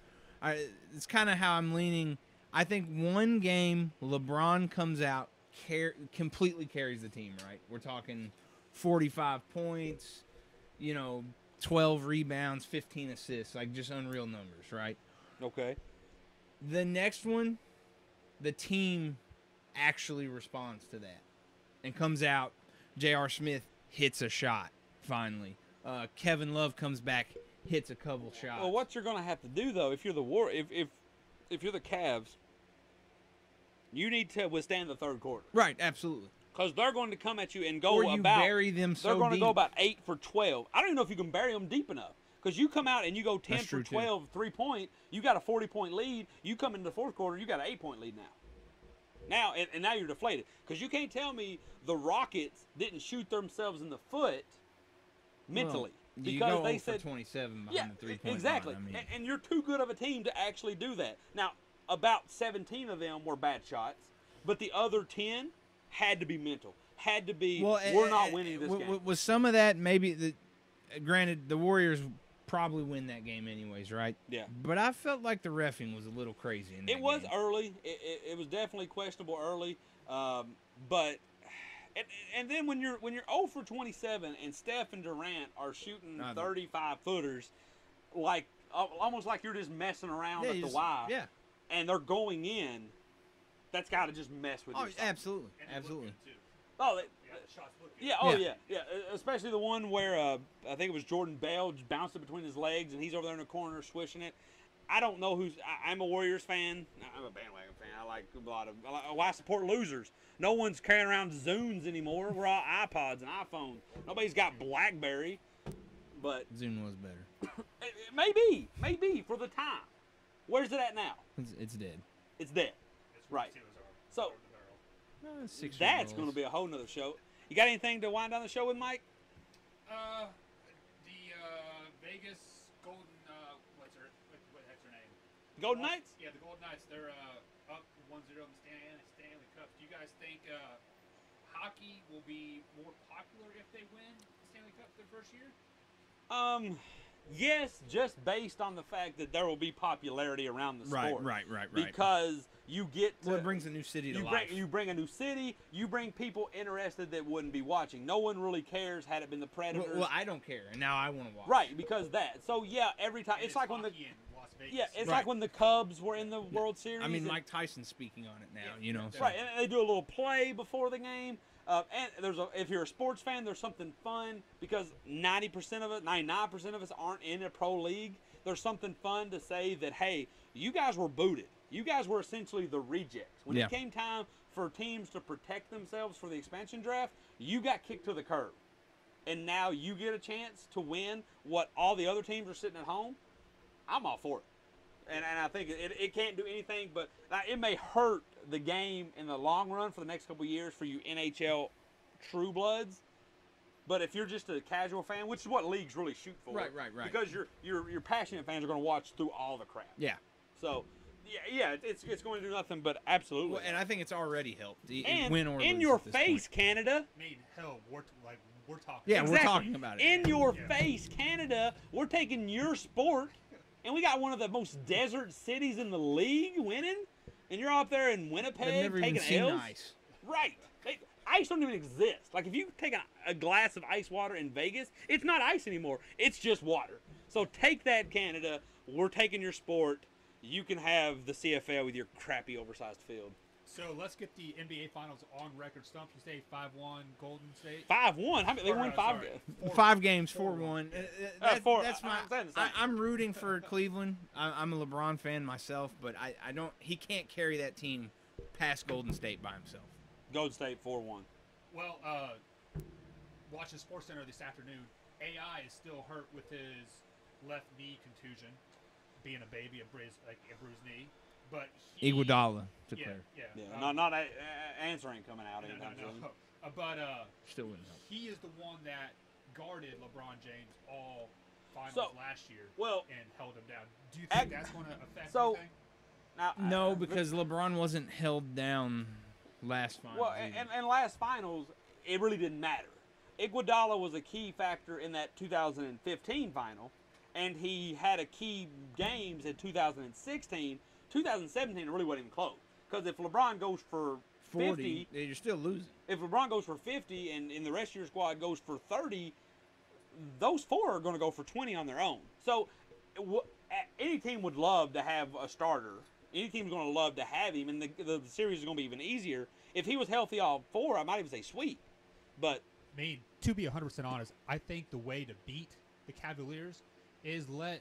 It's kind of how I'm leaning. I think one game, LeBron comes out, completely carries the team, right? We're talking 45 points, 12 rebounds, 15 assists, like just unreal numbers, right? Okay. The next one, the team actually responds to that and comes out. J.R. Smith hits a shot, finally. Kevin Love comes back, hits a couple shots. Well, what you're going to have to do, though, if you're the if you're the Cavs, you need to withstand the third quarter. Right, absolutely. Because they're going to come at you and go Or you about. bury them so They're going to go deep. about 8 for 12. I don't even know if you can bury them deep enough. Because you come out and you go 10 That's for true, too. 12, 3-point. You got a 40-point lead. You come into the fourth quarter, you got an 8-point lead now. And now you're deflated. Because you can't tell me the Rockets didn't shoot themselves in the foot mentally. Well, you because go they 0 for said 27 behind yeah, the three-point exactly. line. I mean, And you're too good of a team to actually do that. Now, about 17 of them were bad shots, but the other 10 had to be mental. Had to be, we're not winning this game. with some of that, maybe granted, the Warriors probably win that game anyways, right? Yeah. But I felt like the reffing was a little crazy in that It was game. early. It was definitely questionable early. But and then when you're 0 for 27 and Steph and Durant are shooting 35 footers, like almost like you're just messing around at the Y. Yeah. And they're going in. That's got to just mess with Oh, you. absolutely, And they look absolutely. good, too. Oh, Yeah, the shots look good. yeah, oh Yeah. yeah, especially the one where I think it was Jordan Bell just bounced it between his legs and he's over there in the corner swishing it. I don't know who's. I'm a Warriors fan. I'm a bandwagon fan. I like a lot of. I support losers. No one's carrying around Zunes anymore. We're all iPods and iPhones. Nobody's got BlackBerry. But Zune was better. maybe for the time. Where's it at now? It's dead. It's dead. It's Right. Steelers are So over the barrel. 6 that's going to be a whole nother show. You got anything to wind down the show with, Mike? The Vegas Golden, what's her name? Golden Knights? Yeah, the Golden Knights. They're up 1-0 in the Stanley Cup. Do you guys think hockey will be more popular if they win the Stanley Cup their first year? Yes, just based on the fact that there will be popularity around the sport. Right. Because you get to, Well, it brings a new city to you life. bring a new city. You bring people interested that wouldn't be watching. No one really cares had it been the Predators. Well, I don't care, and now I want to watch. Right, because that. So yeah, every time And it's like when the hockey in Las Vegas. yeah, it's Right. like when the Cubs were in the World Series. I mean, and- Mike Tyson's speaking on it now. So. Right, and they do a little play before the game. And if you're a sports fan, there's something fun because 90% of it, 99% of us aren't in a pro league. There's something fun to say that, hey, you guys were booted. You guys were essentially the rejects. When Yeah. it came time for teams to protect themselves for the expansion draft, you got kicked to the curb. And now you get a chance to win what all the other teams are sitting at home. I'm all for it. And I think it can't do anything, but it may hurt the game in the long run for the next couple of years for you NHL true bloods. But if you're just a casual fan, which is what leagues really shoot for, Right. Because your passionate fans are going to watch through all the crap. Yeah. So, yeah, it's going to do nothing but absolutely. Well, and I think it's already helped. And Win or in lose your at this face, point. Canada. I mean, hell, we're talking. Yeah, Exactly. we're talking about it. In your Yeah. face, Canada. We're taking your sport, and we got one of the most desert cities in the league winning, and you're out there in Winnipeg They've never taking even seen L's. ice. Right. Ice don't even exist. Like if you take a glass of ice water in Vegas, it's not ice anymore. It's just water. So take that, Canada. We're taking your sport. You can have the CFL with your crappy oversized field. So let's get the NBA Finals on record. Stump, you say 5-1 Golden State. 5-1. How many? They Or, won five. sorry, 5 games, 4-1. Four. That's my. I'm saying the same. I'm rooting for Cleveland. I'm a LeBron fan myself, but I don't. He can't carry that team past Golden State by himself. Golden State 4-1. Well, watching SportsCenter this afternoon, AI is still hurt with his left knee contusion, being a baby, a bruised knee. But he, Iguodala to yeah, clear. yeah, Yeah. Not answer ain't coming out anytime soon. But Still wouldn't help. he is the one that guarded LeBron James all finals So, last year well, and held him down. Do you think that's going to affect anything? Now, No, because LeBron wasn't held down last finals. well, either. and last finals, it really didn't matter. Iguodala was a key factor in that 2015 final, and he had a key games in 2016. 2017 really wasn't even close. Because if LeBron goes for 50, you're still losing. if LeBron goes for 50 and the rest of your squad goes for 30, those four are going to go for 20 on their own. So any team would love to have a starter. Any team's going to love to have him, and the series is going to be even easier. If he was healthy all four, I might even say sweet. But I mean, to be 100% honest, I think the way to beat the Cavaliers is let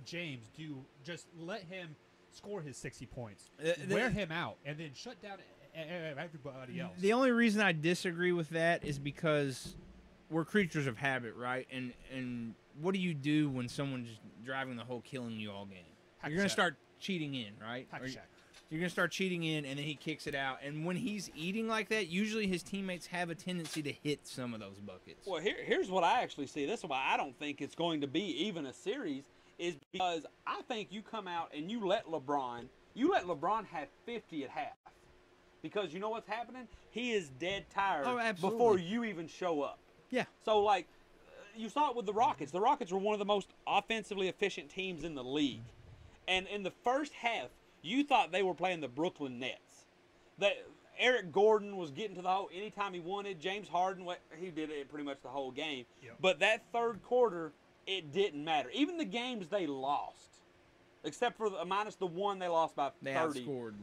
him score his 60 points, wear him out, and then shut down everybody else. The only reason I disagree with that is because we're creatures of habit, right? And what do you do when someone's driving the whole killing you all game? You're going to start cheating in, right? You're going to start cheating in, and then he kicks it out. And when he's eating like that, usually his teammates have a tendency to hit some of those buckets. well, here's what I actually see. This is why I don't think it's going to be even a series, is because I think you come out and you let LeBron have 50 at half. Because you know what's happening? He is dead tired before you even show up. Yeah. So, like, you saw it with the Rockets. The Rockets were one of the most offensively efficient teams in the league. And in the first half, you thought they were playing the Brooklyn Nets. That Eric Gordon was getting to the hole anytime he wanted. James Harden, he did it pretty much the whole game. Yep. But that third quarter, it didn't matter. Even the games they lost, except for minus the one they lost by 30. They outscored.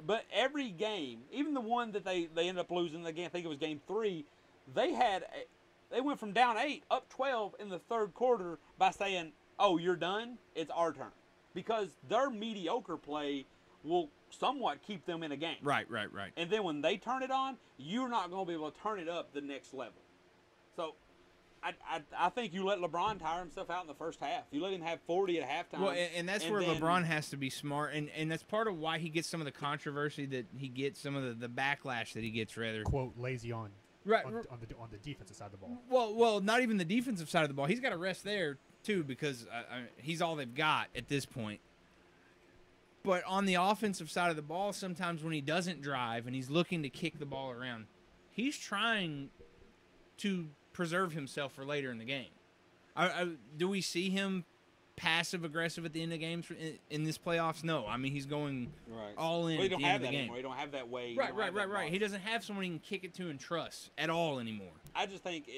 But every game, even the one that they ended up losing, again, I think it was game 3, they went from down 8 up 12 in the third quarter by saying, "Oh, you're done. It's our turn," because their mediocre play will somewhat keep them in a game. Right. And then when they turn it on, you're not going to be able to turn it up the next level. So I think you let LeBron tire himself out in the first half. You let him have 40 at halftime. Well, and that's where LeBron has to be smart, and that's part of why he gets some of the controversy that he gets, some of the backlash that he gets, rather. Quote, lazy on the defensive side of the ball. Well, not even the defensive side of the ball. He's got to rest there, too, because he's all they've got at this point. But on the offensive side of the ball, sometimes when he doesn't drive and he's looking to kick the ball around, he's trying to preserve himself for later in the game. Do we see him passive-aggressive at the end of games in this playoffs? No. I mean, he's going all in at the end of the game. Anymore. You don't have that way. Right. He doesn't have someone he can kick it to and trust at all anymore. I just think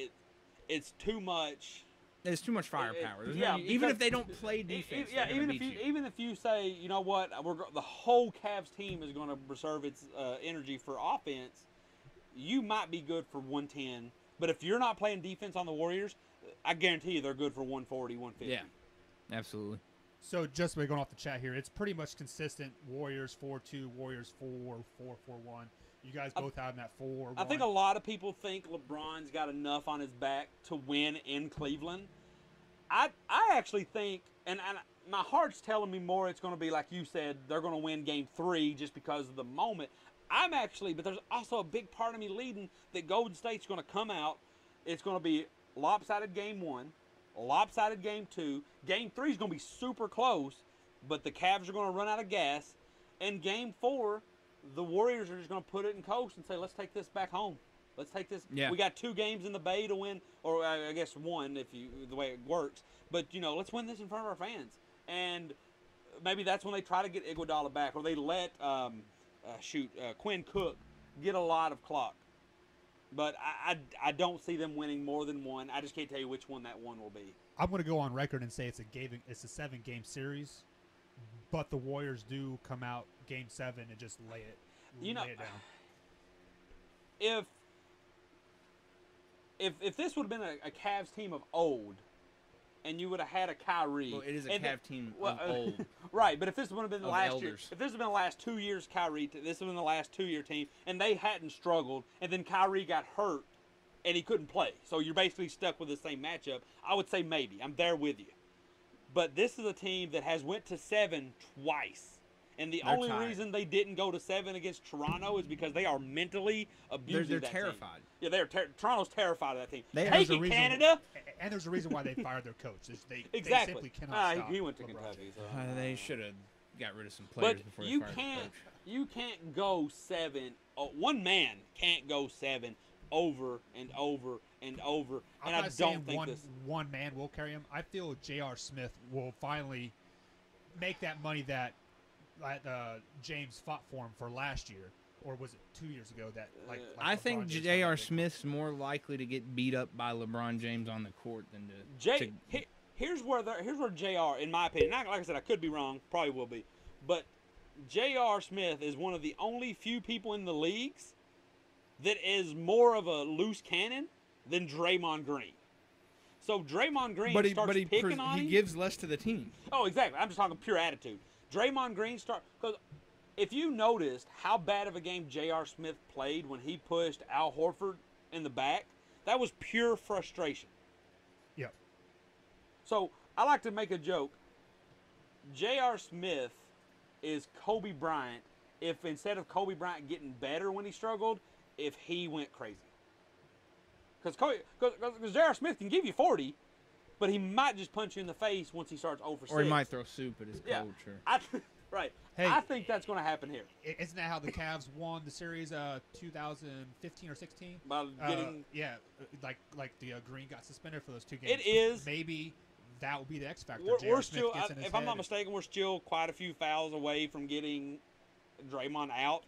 it's too much. There's too much firepower. Even if they don't play defense. Even if you say, you know what, the whole Cavs team is going to reserve its energy for offense, you might be good for 110. But if you're not playing defense on the Warriors, I guarantee you they're good for 140, 150. Yeah, absolutely. So just by going off the chat here, it's pretty much consistent. Warriors 4-2, Warriors 4-4-4-1. You guys both have that 4-1. I think a lot of people think LeBron's got enough on his back to win in Cleveland. I actually think, and my heart's telling me more it's going to be like you said, they're going to win game 3 just because of the moment. But there's also a big part of me leading that Golden State's going to come out. It's going to be lopsided game 1, lopsided game 2. Game 3 is going to be super close, but the Cavs are going to run out of gas. And game 4, the Warriors are just going to put it in coast and say, let's take this back home. Let's take this. Yeah. We got 2 games in the Bay to win, or I guess 1 the way it works. But, let's win this in front of our fans. And maybe that's when they try to get Iguodala back, or they let Quinn Cook get a lot of clock. But I don't see them winning more than 1. I just can't tell you which one that one will be. I'm going to go on record and say it's a 7-game series, but the Warriors do come out game 7 and just lay it down. If this would have been a Cavs team of old, and you would have had a Kyrie. Well, it is a Cavs team of old. Right, but if this would have been the last year, elders. if this had been the last 2 years, Kyrie, this would have been the last 2-year team, and they hadn't struggled, and then Kyrie got hurt, and he couldn't play. So you're basically stuck with the same matchup. I would say maybe. I'm there with you. But this is a team that has went to 7 twice, And the They're only tired. reason they didn't go to 7 against Toronto is because they are mentally abusing They're that terrified. team. Yeah, Toronto's terrified of that team. They- Take There's a it, reason- Canada. And there's a reason why they fired their coach. They Exactly. simply cannot stop he went to LeBron Kentucky. James. So. They should have got rid of some players But before you they fired the can't coach. you can't go 7. One man can't go 7 over and over and over. I'm And I not saying don't think one man will carry him. I feel J.R. Smith will finally make that money that James fought for him for last year, or was it 2 years ago? That I LeBron think James J.R. finally did. Smith's more likely to get beat up by LeBron James on the court than to. Here's where J.R. in my opinion. Like I said, I could be wrong. Probably will be, but J.R. Smith is one of the only few people in the leagues that is more of a loose cannon than Draymond Green. So Draymond Green starts picking on he him. gives less to the team. Oh, exactly. I'm just talking pure attitude. Draymond Green because if you noticed how bad of a game J.R. Smith played when he pushed Al Horford in the back, that was pure frustration. Yep. So I like to make a joke. J.R. Smith is Kobe Bryant if instead of Kobe Bryant getting better when he struggled, if he went crazy. Because J.R. Smith can give you 40, but he might just punch you in the face once he starts over 6. Or he might throw soup at his Yeah. coach. Or... Right. Hey. I think that's going to happen here. Isn't that how the Cavs won the series 2015 or 16? By getting like the Green got suspended for those 2 games. It is. Maybe that will be the X factor. we're J.R. Smith still, gets in his if I'm head. not mistaken, we're still quite a few fouls away from getting Draymond out,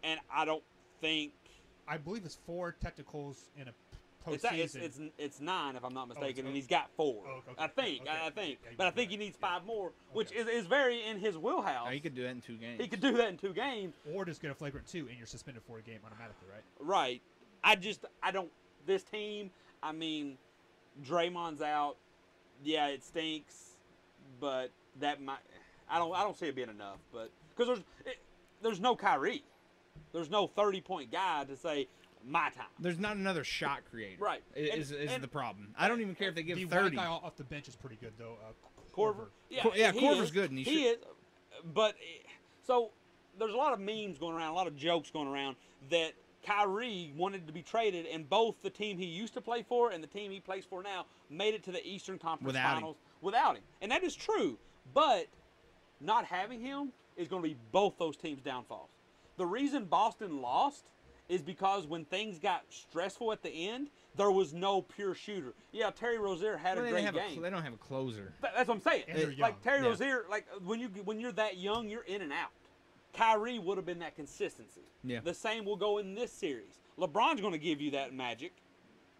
and I don't think I believe it's 4 technicals in a it's postseason. it's 9 if I'm not mistaken, and okay. he's got 4. Oh, okay. I think, Okay. I think, Okay, but I you're think he right. needs Yeah. 5 more, which Okay. is very in his wheelhouse. Oh, he could do that in 2 games. He could do that in 2 games. Or just get a flagrant 2 and you're suspended for a game automatically, right? Right. I don't. This team. I mean, Draymond's out. Yeah, it stinks, but that might. I don't see it being enough. But because there's no Kyrie, there's no 30-point guy to say my time. There's not another shot creator. Right. Is And- the problem. I don't even care if they give The 30. white guy off the bench is pretty good, though. Corver. Yeah, he Corver's is. good, and he is. But so there's a lot of memes going around, a lot of jokes going around that Kyrie wanted to be traded, and both the team he used to play for and the team he plays for now made it to the Eastern Conference Without him. Finals without him, and that is true. But not having him is going to be both those teams' downfalls. The reason Boston lost is because when things got stressful at the end, there was no pure shooter. Yeah, Terry Rozier had Well, a they great have game. they don't have a closer. That's what I'm saying. And they're Like young. Terry Yeah. Rozier, like when you're that young, you're in and out. Kyrie would have been that consistency. Yeah. The same will go in this series. LeBron's going to give you that magic,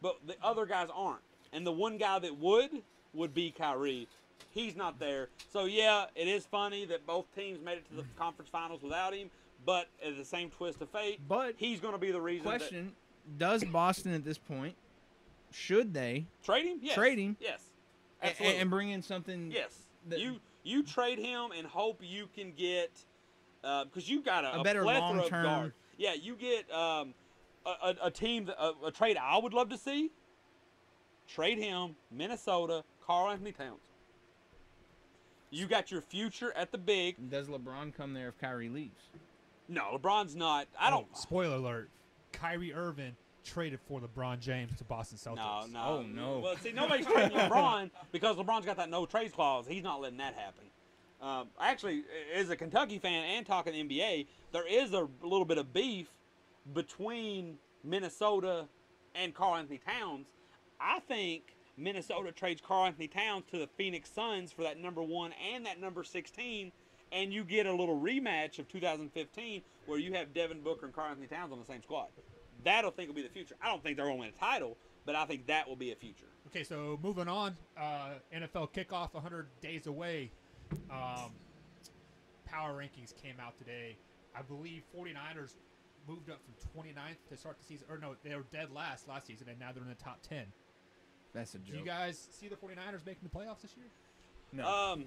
but the other guys aren't. And the one guy that would be Kyrie. He's not there. So yeah, it is funny that both teams made it to the conference finals without him. But at the same twist of fate, But he's going to be the reason. question: does Boston at this point should they Trade him? Yes. Trade him. Yes. a- Absolutely. and bring in something? Yes. that- You trade him and hope you can get because you got a better plethora of long-term- guards. Yeah, you get a team a trade I would love to see. Trade him, Minnesota, Karl Anthony Towns. You got your future at the big. Does LeBron come there if Kyrie leaves? No, LeBron's not. I don't. Spoiler alert: Kyrie Irving traded for LeBron James to Boston Celtics. No. Oh, no. Well, see, nobody's trading LeBron because LeBron's got that no trades clause. He's not letting that happen. Actually, as a Kentucky fan and talking NBA, there is a little bit of beef between Minnesota and Karl Anthony Towns. I think Minnesota trades Karl Anthony Towns to the Phoenix Suns for that number 1 and that number 16, and you get a little rematch of 2015 where you have Devin Booker and Karl Anthony Towns on the same squad. That'll think will be the future. I don't think they're going to win a title, but I think that will be a future. Okay, so moving on. NFL kickoff 100 days away. Power rankings came out today. I believe 49ers moved up from 29th to start the season. Or no, they were dead last season, and now they're in the top 10. That's a joke. Do you guys see the 49ers making the playoffs this year? No.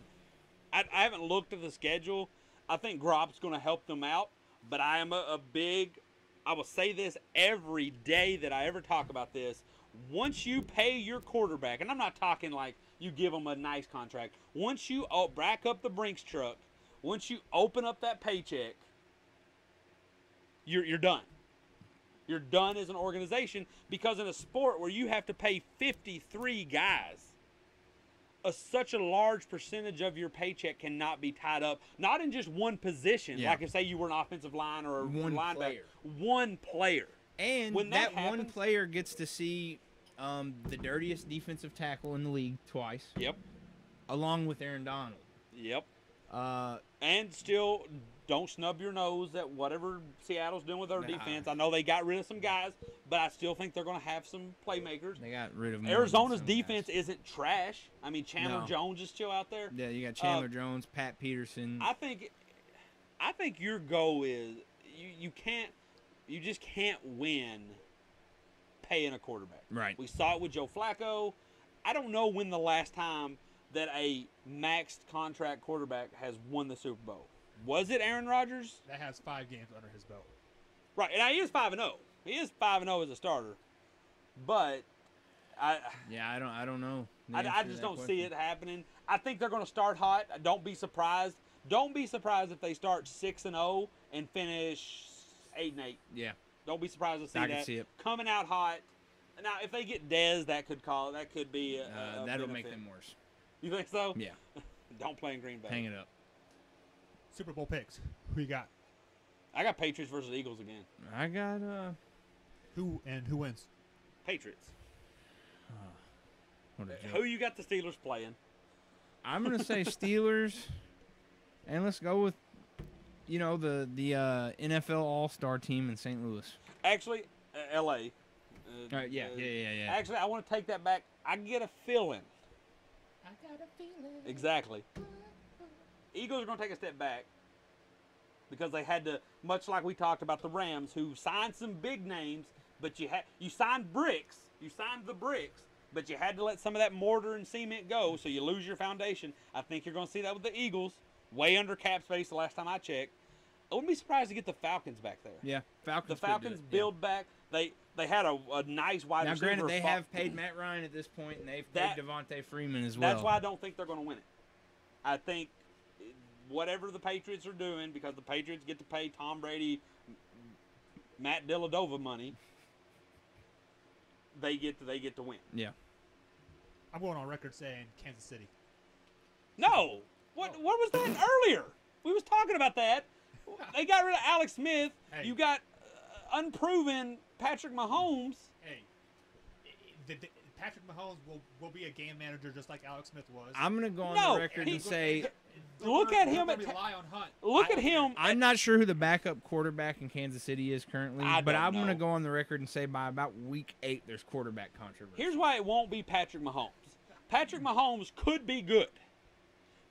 I haven't looked at the schedule. I think Gropp's going to help them out, but I am a big. I will say this every day that I ever talk about this. Once you pay your quarterback, and I'm not talking like you give them a nice contract. Once you back up the Brinks truck, Once you open up that paycheck, you're done. You're done as an organization, because in a sport where you have to pay 53 guys, such a large percentage of your paycheck cannot be tied up, not in just one position, Yeah. like if say you were an offensive line or a One linebacker. player. One player. And When that that one happens- player gets to see the dirtiest defensive tackle in the league twice, Yep. along with Aaron Donald. Yep. Uh, And still, don't snub your nose at whatever Seattle's doing with their Nah. defense. I know they got rid of some guys, but I still think they're going to have some playmakers. they got rid of more than Arizona's some defense guys. isn't trash. I mean, Chandler No. Jones is still out there. Yeah, you got Chandler Jones, Pat Peterson. I think your goal is you just can't win paying a quarterback. Right. We saw it with Joe Flacco. I don't know when the last time that a maxed contract quarterback has won the Super Bowl. Was it Aaron Rodgers? That has 5 games under his belt. Right, and he is 5-0. He is 5-0 as a starter, but I don't know. the I answer to just that don't question. see it happening. I think they're going to start hot. Don't be surprised. Don't be surprised if they start 6-0 and finish 8-8. Yeah, Don't be surprised to see I that can see it. coming out hot. Now, if they get Dez, that could be a that'll make benefit. them worse. You think so? Yeah, Don't play in Green Bay. hang it up. Super Bowl picks. Who you got? I got Patriots versus Eagles again. I got Who wins? Patriots. what a joke. Who you got the Steelers playing? I'm gonna say Steelers, and let's go with, the NFL All-Star team in St. Louis. Actually, L.A. Yeah. Actually, I want to take that back. I get a feeling. I got a feeling. Exactly. Eagles are going to take a step back because they had to, much like we talked about the Rams, who signed some big names, but you signed bricks. You signed the bricks, but you had to let some of that mortar and cement go, so you lose your foundation. I think you're going to see that with the Eagles, way under cap space the last time I checked. I wouldn't be surprised to get the Falcons back there. Yeah, Falcons. The could do Falcons it, build back. They had a nice wide Now, receiver. granted, they have paid Matt Ryan at this point, and they've paid That- Devontae Freeman as well. That's why I don't think they're going to win it. I think whatever the Patriots are doing, because the Patriots get to pay Tom Brady, Matt Dellavedova money, they get to win. Yeah. I'm going on record saying Kansas City. No, what was that earlier? We was talking about that. They got rid of Alex Smith. Hey. You got unproven Patrick Mahomes. Hey, Patrick Mahomes will be a game manager just like Alex Smith was. I'm gonna go on No, the record he- and say Look at him We're at gonna rely on Hunt. Look at him. I'm not sure who the backup quarterback in Kansas City is currently, I but don't I'm gonna know. go on the record and say by about week 8 there's quarterback controversy. Here's why it won't be Patrick Mahomes. Patrick Mahomes could be good.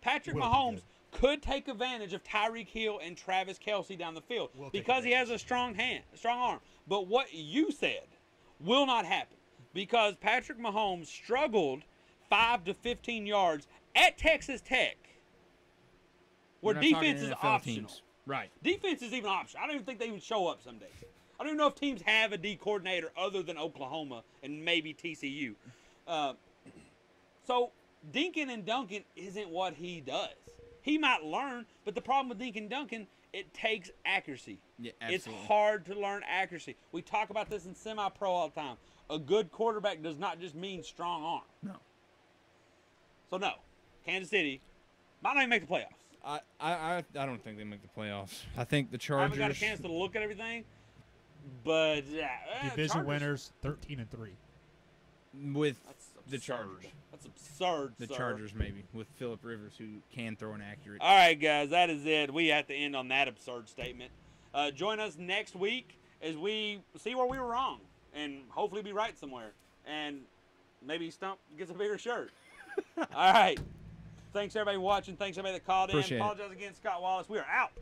Patrick Will be Mahomes could take advantage of Tyreek Hill and Travis Kelce down the field Will take because he has a strong arm. But what you said will not happen because Patrick Mahomes struggled 5 to 15 yards at Texas Tech, where We're not talking defense is NFL optional. teams. Right. Defense is even optional. I don't even think they even show up some days. I don't even know if teams have a D coordinator other than Oklahoma and maybe TCU. So Dinkin and Duncan isn't what he does. He might learn, but the problem with Dinkin Duncan, it takes accuracy. Yeah, It's absolutely. hard to learn accuracy. We talk about this in semi-pro all the time. A good quarterback does not just mean strong arm. No. So no, Kansas City might not even make the playoffs. I don't think they make the playoffs. I think the I Chargers. haven't got a chance to look at everything, but Division Chargers- winners 13-3. with That's the absurd. Chargers. That's absurd. The sir. Chargers maybe with Phillip Rivers who can throw an accurate. All right, guys, that is it. We have to end on that absurd statement. Join us next week as we see where we were wrong and hopefully be right somewhere. And maybe Stump gets a bigger shirt. All right. Thanks, everybody watching. Thanks, everybody that called in. Appreciate it. Apologize again, Scott Wallace. We are out.